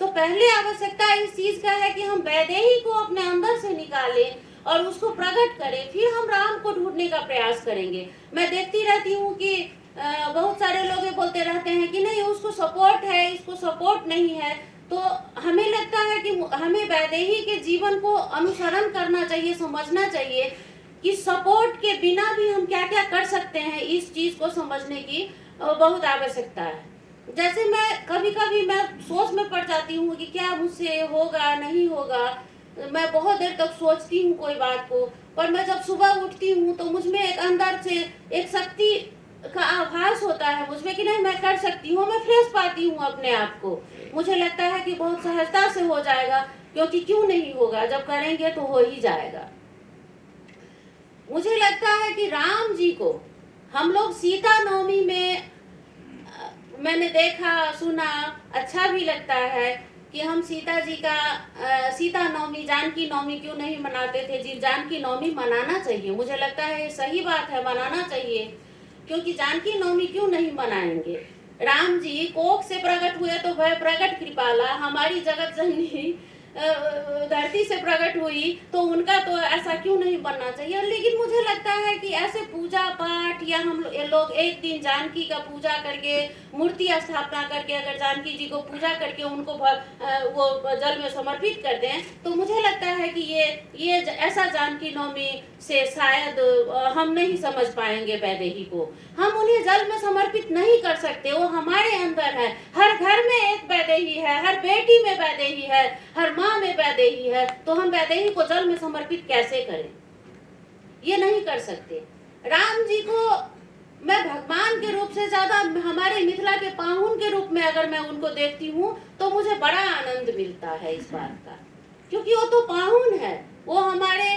तो पहले आवश्यकता इस चीज का है कि हम वैदेही को अपने अंदर से निकालें और उसको प्रकट करें, फिर हम राम को ढूंढने का प्रयास करेंगे। मैं देखती रहती हूँ कि बहुत सारे लोग ये बोलते रहते हैं कि नहीं उसको सपोर्ट है, इसको सपोर्ट नहीं है, तो हमें लगता है कि हमें वैदेही के जीवन को अनुसरण करना चाहिए, समझना चाहिए कि सपोर्ट के बिना भी हम क्या क्या कर सकते हैं। इस चीज को समझने की बहुत आवश्यकता है। जैसे मैं कभी कभी मैं सोच में पड़ जाती हूँ कि क्या मुझसे होगा नहीं होगा, मैं बहुत देर तक सोचती हूँ कोई बात को, पर मैं जब सुबह उठती हूँ तो मुझ में एक अंदर से एक शक्ति का आभास होता है मुझमें कि नहीं मैं कर सकती हूँ, मैं फ्रेश पाती हूँ अपने आप को। मुझे लगता है कि बहुत सहजता से हो जाएगा, क्योंकि क्यों नहीं होगा, जब करेंगे तो हो ही जाएगा। मुझे लगता है कि राम जी को हम लोग सीता नवमी में मैंने देखा सुना, अच्छा भी लगता है कि हम सीता जी का सीता नवमी, जानकी नवमी क्यों नहीं मनाते थे जी? जानकी नवमी मनाना चाहिए, मुझे लगता है ये सही बात है, मनाना चाहिए। क्योंकि जानकी नवमी क्यों नहीं मनाएंगे? राम जी कोख से प्रकट हुए तो वह प्रकट कृपाला, हमारी जगत जननी धरती से प्रकट हुई तो उनका तो ऐसा क्यों नहीं बनना चाहिए। लेकिन मुझे लगता है कि ऐसे पूजा पाठ या हम लोग एक दिन जानकी का पूजा करके, मूर्ति स्थापना करके, अगर जानकी जी को पूजा करके उनको वो जल में समर्पित कर दें, तो मुझे लगता है कि ये ऐसा जानकी नवमी से शायद हम नहीं समझ पाएंगे वैदेही को। हम उन्हें जल में समर्पित नहीं कर सकते, वो हमारे अंदर है। हर घर में एक वैदेही है, हर बेटी में वैदेही है, हर माँ में वैदेही है, तो हम वैदेही को जल में समर्पित कैसे करें? ये नहीं कर सकते। राम जी को मैं भगवान के रूप से ज्यादा हमारे मिथिला के पाहुन के रूप में अगर मैं उनको देखती हूँ तो मुझे बड़ा आनंद मिलता है इस बात का, क्योंकि वो तो पाहुन है, वो हमारे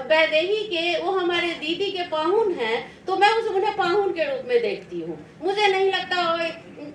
वैदेही के, वो हमारे दीदी के पाहुन हैं, तो मैं उन्हें पाहुन के रूप में देखती हूँ। मुझे नहीं लगता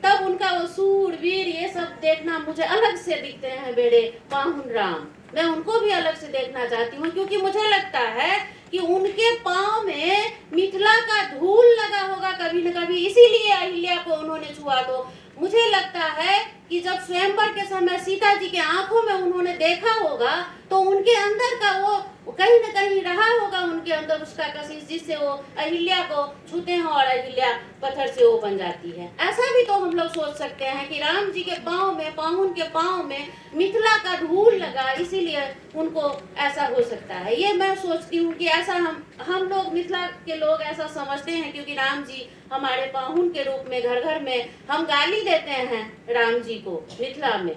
तब उनका वो सूर वीर ये सब देखना मुझे अलग से दिखते हैं मेरे पाहुन राम, मैं उनको भी अलग से देखना चाहती हूँ, क्योंकि मुझे लगता है कि उनके पाँव में मिथिला का धूल लगा होगा कभी न कभी, इसीलिए अहिल्या को उन्होंने छुआ। तो मुझे लगता है कि जब स्वयंवर के समय सीता जी के आंखों में उन्होंने देखा होगा तो उनके अंदर का वो कहीं न कहीं रहा होगा, उनके अंदर उसका कशिश, जिससे वो अहिल्या को छूते हैं और अहिल्या पत्थर से वो बन जाती है। ऐसा भी तो हम लोग सोच सकते हैं कि राम जी के पाँव में, पाहुन के पाँव में मिथिला का धूल लगा, इसीलिए उनको ऐसा हो सकता है। ये मैं सोचती हूँ कि ऐसा हम लोग मिथिला के लोग ऐसा समझते हैं, क्योंकि राम जी हमारे पाहुन के रूप में घर घर में हम गाली देते हैं राम जी को मिथिला में।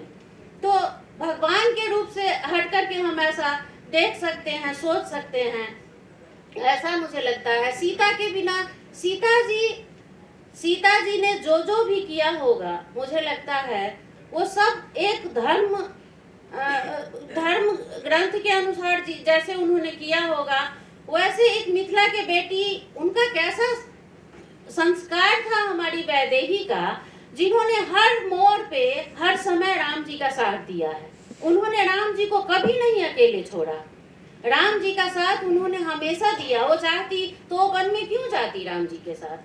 तो भगवान के रूप से हट करके हम ऐसा देख सकते हैं, सोच सकते हैं, ऐसा मुझे लगता है। सीता के बिना सीता जी ने जो भी किया होगा, मुझे लगता है वो सब एक धर्म ग्रंथ के अनुसार जैसे उन्होंने किया होगा, वैसे एक मिथिला के बेटी, उनका कैसा संस्कार था हमारी वैदेही का, जिन्होंने हर मोड़ पे हर समय राम जी का साथ दिया है। उन्होंने राम जी को कभी नहीं अकेले छोड़ा, राम जी का साथ उन्होंने हमेशा दिया। वो चाहती तो वो वन में क्यों जाती राम जी के साथ?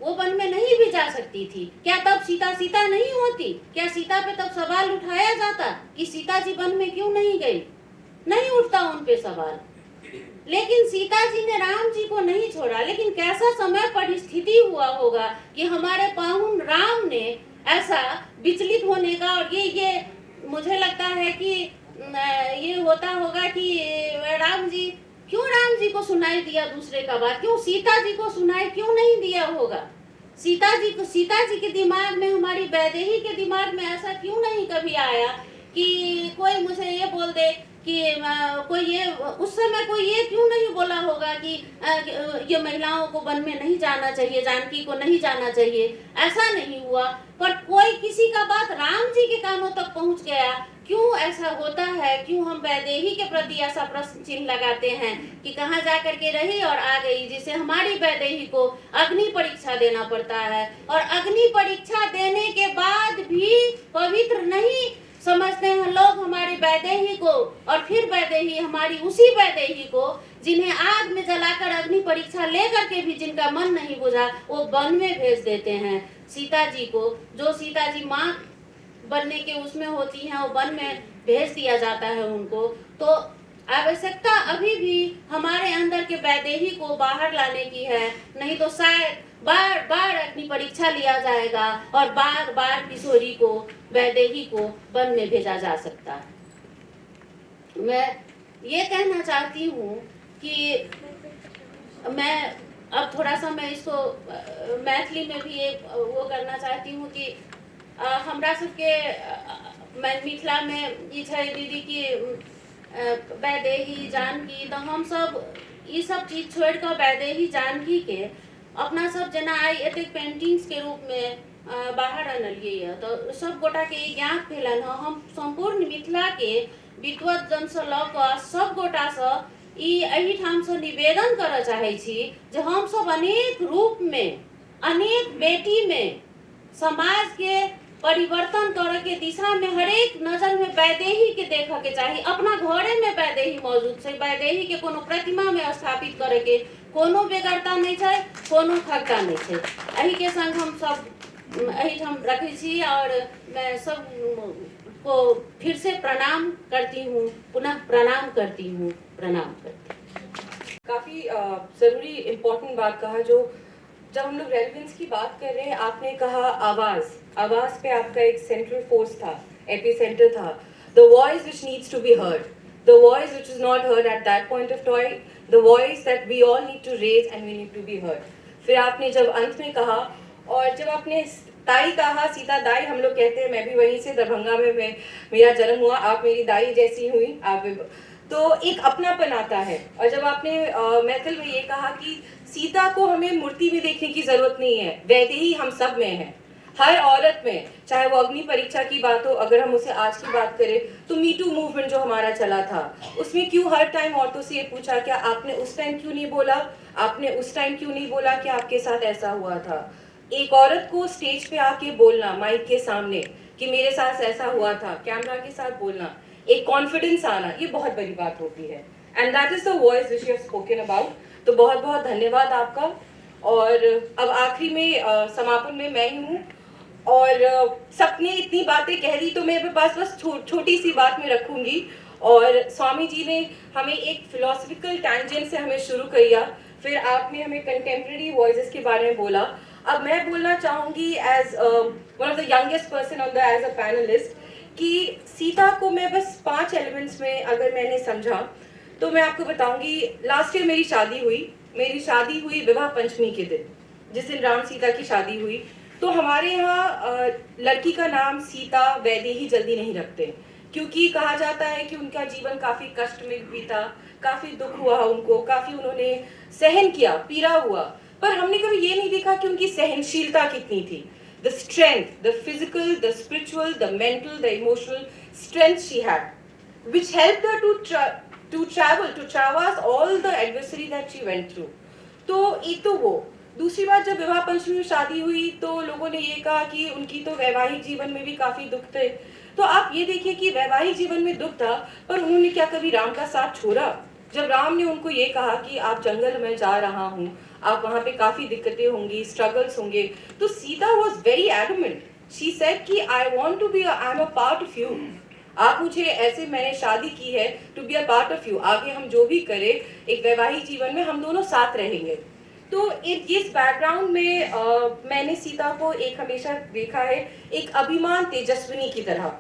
वो वन में नहीं भी जा सकती थी। क्या तब सीता नहीं होती? क्या सीता पे तब सवाल उठाया जाता कि सीता जी वन में क्यों नहीं गई? नहीं उठता उन पे सवाल। लेकिन सीता जी ने राम जी को नहीं छोड़ा। लेकिन कैसा समय परिस्थिति हुआ होगा कि हमारे पाहुन राम ने ऐसा विचलित होने का, और ये मुझे लगता है कि ये होता होगा कि राम जी को सुनाई दिया दूसरे का बात, क्यों सीता जी को सुनाई क्यों नहीं दिया होगा? सीता जी के दिमाग में, हमारी वैदेही के दिमाग में ऐसा क्यों नहीं कभी आया कि कोई मुझे ये बोल दे कि उस समय कोई ये क्यों नहीं बोला होगा कि ये महिलाओं को वन में नहीं जाना चाहिए, जानकी को नहीं जाना चाहिए? ऐसा नहीं हुआ, पर कोई किसी का बात राम जी के कानों तक पहुंच गया। क्यों ऐसा होता है? क्यों हम वैदेही के प्रति ऐसा प्रश्न चिन्ह लगाते हैं कि कहाँ जा करके रही और आ गई, जिससे हमारी वैदेही को अग्नि परीक्षा देना पड़ता है, और अग्नि परीक्षा देने के बाद भी पवित्र नहीं समझते हैं लोग हमारी वैदेही को, और फिर वैदेही हमारी उसी वैदेही को जिन्हें आग में जलाकर अग्नि परीक्षा लेकर के भी जिनका मन नहीं बुझा, वो वन में भेज देते हैं। सीता जी को, जो सीता जी माँ बनने के उसमें होती हैं, वो वन में भेज दिया जाता है उनको। तो आवश्यकता अभी भी हमारे अंदर के वैदेही को बाहर लाने की है, नहीं तो शायद बार बार अग्नि परीक्षा लिया जाएगा और बार बार किशोरी को, वैदेही को वन में भेजा जा सकता है। मैं ये कहना चाहती हूँ कि मैं अब थोड़ा सा मैं इसको मैथिली में भी एक वो करना चाहती हूँ कि हमरा सबके मैं मिथिला में ई छै दीदी की वैदेही जानकी, तो हम सब ये सब चीज छोड़ कर वैदेही जानकी के अपना सब जना आई एतेक पेंटिंग्स के रूप में बाहर आनलिए, तो सब गोटा के ज्ञात भेलन। हम संपूर्ण मिथिला के विद्वत जन से लऽ कऽ सब गोटा से एहिठाम से निवेदन करऽ चाहै छी जे हम सब अनेक रूप में, अनेक बेटी में समाज के परिवर्तन करे के दिशा में हरेक नजर में वैदेही के देखे के चाहिए। अपना घरे में वैदेही मौजूद है, वैदेही के कोनो प्रतिमा में स्थापित करे के कोनो बेगरता नहीं है, कोनो खगता नहीं है। एही के संग हम सब एहिठाम रखे छी, और मैं सब को फिर से प्रणाम करती हूँ, पुनः प्रणाम करती हूँ, प्रणाम करती हूँ। काफी जरूरी इम्पोर्टेंट बात कहा, जो जब हम लोग रेलेवेंस की बात कर रहे हैं, आपने कहा आवाज पे आपका एक सेंट्रल फोर्स था, एपी सेंटर था, the voice which needs to be heard, the voice which is not heard at that point of time, the voice that we all need to raise and we need to be heard. फिर आपने जब अंत में कहा, और जब आपने दाई कहा, सीता दाई हम लोग कहते हैं, मैं भी वहीं से दरभंगा में मेरा जन्म हुआ, आप मेरी दाई जैसी हुई, आप तो एक अपनापन आता है। और जब आपने मैथिल में ये कहा कि सीता को हमें मूर्ति में देखने की जरूरत नहीं है, वैदेही हम सब में है, हर औरत में, चाहे वो अग्नि परीक्षा की बात हो, अगर हम उसे आज की बात करें तो मी टू मूवमेंट जो हमारा चला था, उसमें क्यों हर टाइम औरतों से ये पूछा क्या आपने उस टाइम क्यों नहीं बोला, आपने उस टाइम क्यों नहीं बोला कि आपके साथ ऐसा हुआ था। एक औरत को स्टेज पे आके बोलना, माइक के सामने, कि मेरे साथ ऐसा हुआ था, कैमरा के साथ बोलना, एक कॉन्फिडेंस आना, ये बहुत बड़ी बात होती है। And that is the voice which you have spoken about. तो बहुत बहुत धन्यवाद आपका। और अब आखिरी में समापन में मैं ही हूँ, और सबने इतनी बातें कह दी तो मैं बस छोटी सी बात में रखूंगी। और स्वामी जी ने हमें एक फिलोसफिकल टैंजेंट से हमें शुरू किया, फिर आपने हमें कंटेम्प्रेरी वॉइसेस के बारे में बोला। अब मैं बोलना चाहूंगी as one of the youngest person on the as a panellist, कि सीता को मैं बस 5 एलिमेंट्स में अगर मैंने समझा तो मैं आपको बताऊंगी। लास्ट ईयर मेरी शादी हुई विवाह पंचमी के दिन, जिस दिन राम सीता की शादी हुई। तो हमारे यहाँ लड़की का नाम सीता वैदेही जल्दी नहीं रखते, क्योंकि कहा जाता है कि उनका जीवन काफी कष्ट में बीता, काफी दुख हुआ उनको, काफी उन्होंने सहन किया, पीड़ा हुआ, पर हमने कभी ये नहीं देखा कि उनकी सहनशीलता कितनी थी. The strength, the physical, the spiritual, the mental, the emotional strength she had, which helped her to traverse all the adversity that she went through. तो एक तो वो, दूसरी बात, जब विवाह पंचमी में शादी हुई तो लोगों ने ये कहा कि उनकी तो वैवाहिक जीवन में भी काफी दुख थे. तो आप ये देखिए कि वैवाहिक जीवन में दुख था, पर उन्होंने क्या कभी राम का साथ छोड़ा? जब राम ने उनको ये कहा कि आप जंगल में जा रहा हूँ, आप वहाँ पे काफी दिक्कतें होंगी, स्ट्रगल्स होंगे, तो Sita was very adamant. She said कि I am a part of you. आप मुझे ऐसे, मैंने शादी की है to be a part of you. आगे हम जो भी करें एक वैवाहिक जीवन में हम दोनों साथ रहेंगे. तो इस बैकग्राउंड में मैंने सीता को एक हमेशा देखा है एक अभिमान तेजस्विनी की तरह,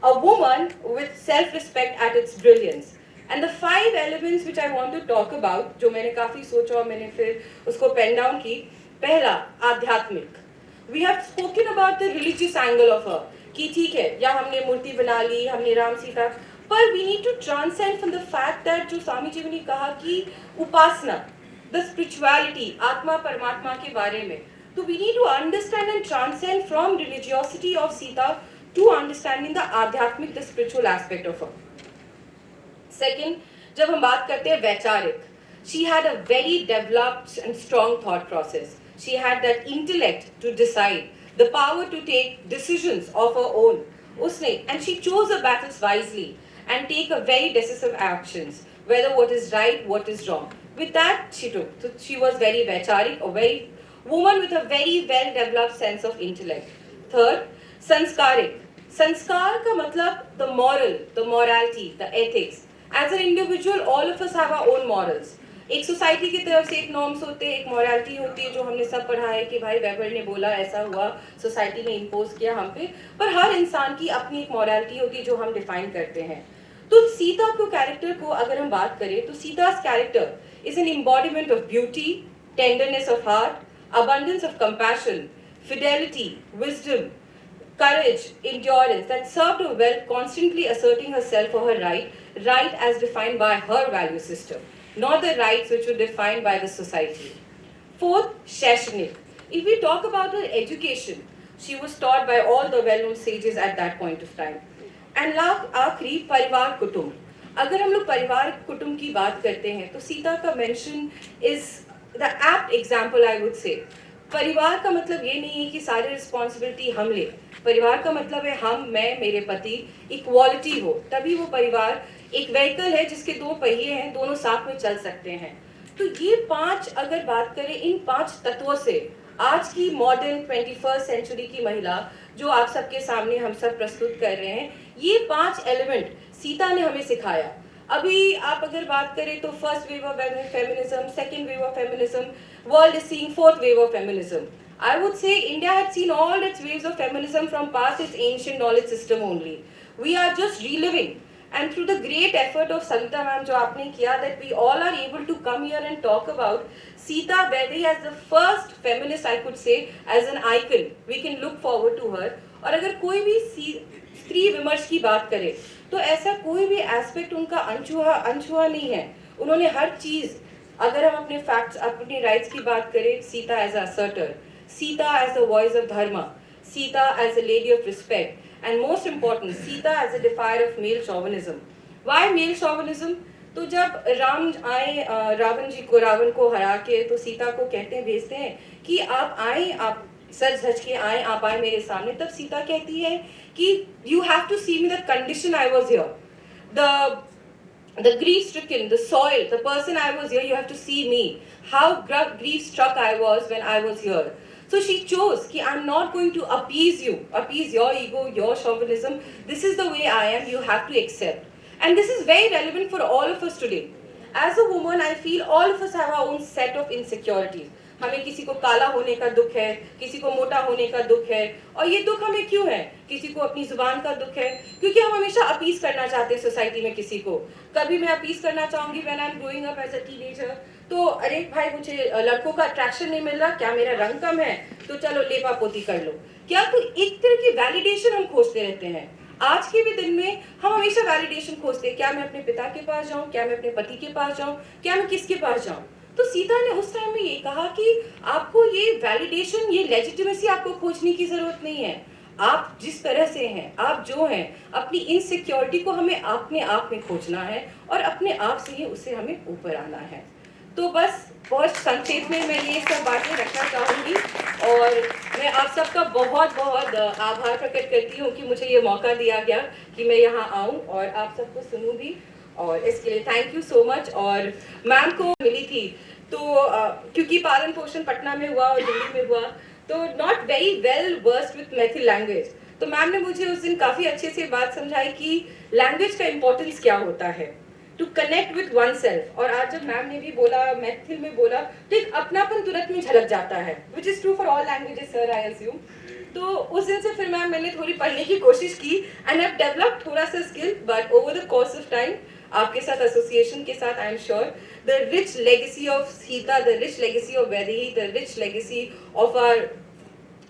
a woman with self respect at its brilliance. And the 5 elements which I want to talk about, जो मैंने काफी सोचा और मैंने फिर उसको पेन डाउन की. पहला, आध्यात्मिक. We have spoken about the religious angle of her, कि ठीक है, या हमने मूर्ति बना ली, हमने राम सीता, पर we need to transcend from the fact that जो स्वामी जी ने कहा कि उपासना, the spirituality, आत्मा परमात्मा के बारे में, तो we need to understand and transcend from religiosity of Sita to understanding the आध्यात्मिक, the spiritual aspect of her. Second, जब हम बात करते हैं वैचारिक, she had a very developed and strong thought process. She had that intellect to decide, the power to take decisions of her own. उसने, and she chose her battles wisely and take a very decisive actions, whether what is right, what is wrong. With that, she took. So she was very vaicharik, a very woman with a very well developed sense of intellect. Third, sanskarik. संस्कार का मतलब the moral, the morality, the ethics. As an individual, all of us have our own morals. एक society की तरफ से एक norms होते हैं, एक मॉरलिटी होती है जो हमने सब पढ़ा है कि भाई वेबर ने बोला ऐसा हुआ, सोसाइटी ने इम्पोज किया हम पे, पर हर इंसान की अपनी एक मॉरलिटी होती है जो हम डिफाइन करते हैं. तो सीता को कैरेक्टर को अगर हम बात करें तो सीता's character is an embodiment of beauty, tenderness of heart, abundance of compassion, fidelity, wisdom, courage, endurance that served her well, constantly asserting herself for her right as defined by her value system, not the rights which were defined by the society. Fourth, Shashnik. If we talk about her education, she was taught by all the well-known sages at that point of time. And आखिरी, परिवार कुटुंब. अगर हम लोग परिवार कुटुंब की बात करते हैं तो सीता का mention is the apt example, I would say. परिवार का मतलब ये नहीं है कि सारी रिस्पॉन्सिबिलिटी हम ले. परिवार का मतलब है हम, मैं, मेरे पति, इक्वालिटी हो, तभी वो परिवार एक व्हीकल है जिसके 2 पहिए हैं, दोनों साथ में चल सकते हैं. तो ये 5 अगर बात करें, इन 5 तत्वों से आज की मॉडर्न 21st सेंचुरी की महिला जो आप सबके सामने हम सब प्रस्तुत कर रहे हैं, ये 5 एलिमेंट सीता ने हमें सिखाया. अभी आप अगर बात करें तो first wave of feminism, second wave of feminism, world is seeing 4th wave of feminism. I would say India had seen all its waves of feminism from past its ancient knowledge system only. We are just reliving, and through the great effort of Savita ma'am जो आपने किया, that we all are able to come here and talk about Sita Vaidehi as the first feminist, I could say, as an icon. We can look forward to her. और अगर कोई भी स्त्री विमर्श की बात करे तो ऐसा कोई भी एस्पेक्ट उनका अनछुआ नहीं है. उन्होंने हर चीज, अगर हम अपने फैक्ट्स, अपने राइट्स की बात करें, Sita as a asserter, Sita as the voice of dharma, Sita as a lady of respect, and most important Sita as a defier of male chauvinism. Why male chauvinism? तो जब राम आए रावण को हरा के, तो सीता को कहते हैं, भेजते हैं कि आप आए, आप सज धज के आए, आप आए मेरे सामने. तब सीता कहती है कि you have to see me the condition I was here, the grief stricken, the soil, the person I was here, you have to see me, how grief struck I was when I was here. So she chose कि I'm not going to appease you, appease your ego, your chauvinism. This is the way I am, you have to accept. And this is very relevant for all of us today. As a woman, I feel all of us have our own set of insecurities. हमें किसी को काला होने का दुख है, किसी को मोटा होने का दुख है, और ये दुख हमें क्यों है? किसी को अपनी जुबान का दुख है, क्योंकि हम हमेशा अपीज करना चाहते हैं सोसाइटी में किसी को. कभी मैं अपीज करना चाहूंगी when I am growing up as a teenager, तो अरे भाई मुझे लड़कों का अट्रैक्शन नहीं मिल रहा, क्या मेरा रंग कम है, तो चलो लेपा पोती कर लो। क्या तो एक तरह की वैलिडेशन हम खोजते रहते हैं। आज के भी दिन में हम हमेशा वैलिडेशन खोजते हैं, क्या मैं अपने पिता के पास जाऊं, क्या मैं अपने पति के पास जाऊं, क्या मैं किसके पास जाऊं। तो सीता ने उस टाइम में ये कहा कि आपको ये वैलिडेशन, ये लेजिटिमेसी आपको खोजने की जरूरत नहीं है। आप जिस तरह से हैं, आप जो हैं, अपनी इनसिक्योरिटी को हमें अपने आप में खोजना है और अपने आप से ही उससे हमें ऊपर आना है। तो बस बहुत संक्षेप में मैं ये सब बातें रखना चाहूँगी और मैं आप सबका बहुत बहुत आभार प्रकट करती हूँ कि मुझे ये मौका दिया गया कि मैं यहाँ आऊँ और आप सबको सुनूँ भी, और इसके लिए थैंक यू सो मच। और मैम को मिली थी तो क्योंकि पालन पोषण पटना में हुआ और दिल्ली में हुआ, तो not very well versed with Maithil language, तो मैम ने मुझे उस दिन काफ़ी अच्छे से बात समझाई कि लैंग्वेज का इम्पोर्टेंस क्या होता है, to connect with one self. और आज जब मैम ने भी बोला, मैथिल में बोला, तो एक अपनापन तुरंत में झलक जाता है, which is true for all languages sir, I assume. तो उस दिन से फिर मैंने थोड़ी पढ़ने की कोशिश की एंड आई डेवलप्ड थोड़ा सा skill, but over the course of time आपके साथ एसोसिएशन के साथ I am sure the rich legacy of Sita, the rich legacy of Vaidehi, the rich legacy of our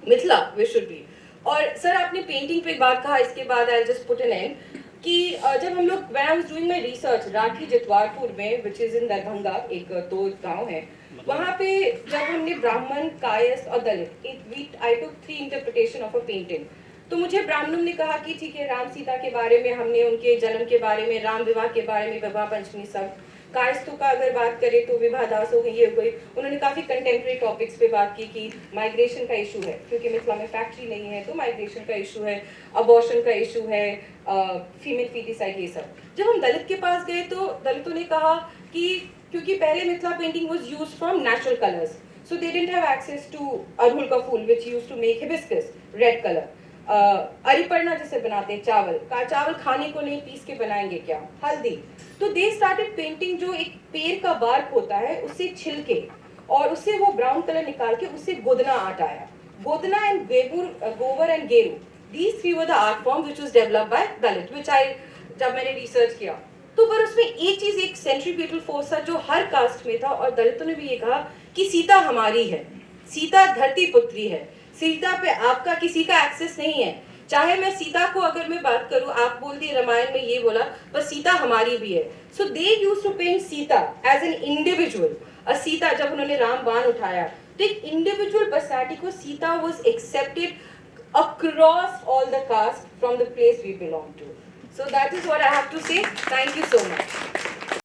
Mithila we should be. और सर आपने painting पे बात कहा, इसके बाद I just put an end कि जब हम लोग when I was doing my research Rathi Jitwarpur में विच इज इन दरभंगा, एक तो गांव है वहाँ पे, जब हमने ब्राह्मण, कायस्थ और दलित, आई टुक 3 इंटरप्रिटेशन ऑफ अ पेंटिंग। तो मुझे ब्राह्मणों ने कहा कि ठीक है, राम सीता के बारे में हमने, उनके जन्म के बारे में, राम विवाह के बारे में, विवाह पंचमी सब। कायस्थों का अगर बात करें तो विवाह दास हो गई, ये हो गई। उन्होंने काफ़ी कंटेम्प्रेरी टॉपिक्स पे बात की कि माइग्रेशन का इशू है, क्योंकि मिथिला में फैक्ट्री नहीं है तो माइग्रेशन का इशू है, अबॉर्शन का इशू है, फीमेल फीटिसाइड, ये सब। जब हम दलित के पास गए तो दलितों ने कहा कि क्योंकि पहले Mithila painting was used from natural colours, so they didn't have access to अड़हुल का फूल which used to make hibiscus red colour. अरिपरना जैसे बनाते हैं, चावल खाने को नहीं, पीस के बनाएंगे क्या, हल्दी। तो दे स्टार्टेड पेंटिंग, जो एक पेड़ का बार्क होता है उससे छिलके और उससे वो ब्राउन कलर निकाल के उससे गोदना आर्ट आया। गोदना एंड गोबर एंड गेरू, these 3 were the art form which was developed by Dalit, which I जब मैंने रिसर्च किया तो पर उसमें एक चीज, एक सेंट्रीपिटल फोर्स था जो हर कास्ट में था, और दलितों ने भी ये कहा कि सीता हमारी है, सीता धरती पुत्री है, सीता पे आपका किसी का एक्सेस नहीं है। चाहे मैं सीता को अगर मैं बात करूं, आप बोल दिए रामायण में ये बोला, पर सीता हमारी भी है। So they used to paint Sita as an individual. Sita जब उन्होंने राम बाण उठाया तो एक इंडिविजुअल पर्सनैलिटी को Sita was accepted across all the caste from the place we belong to. So that is what I have to say. Thank you so much.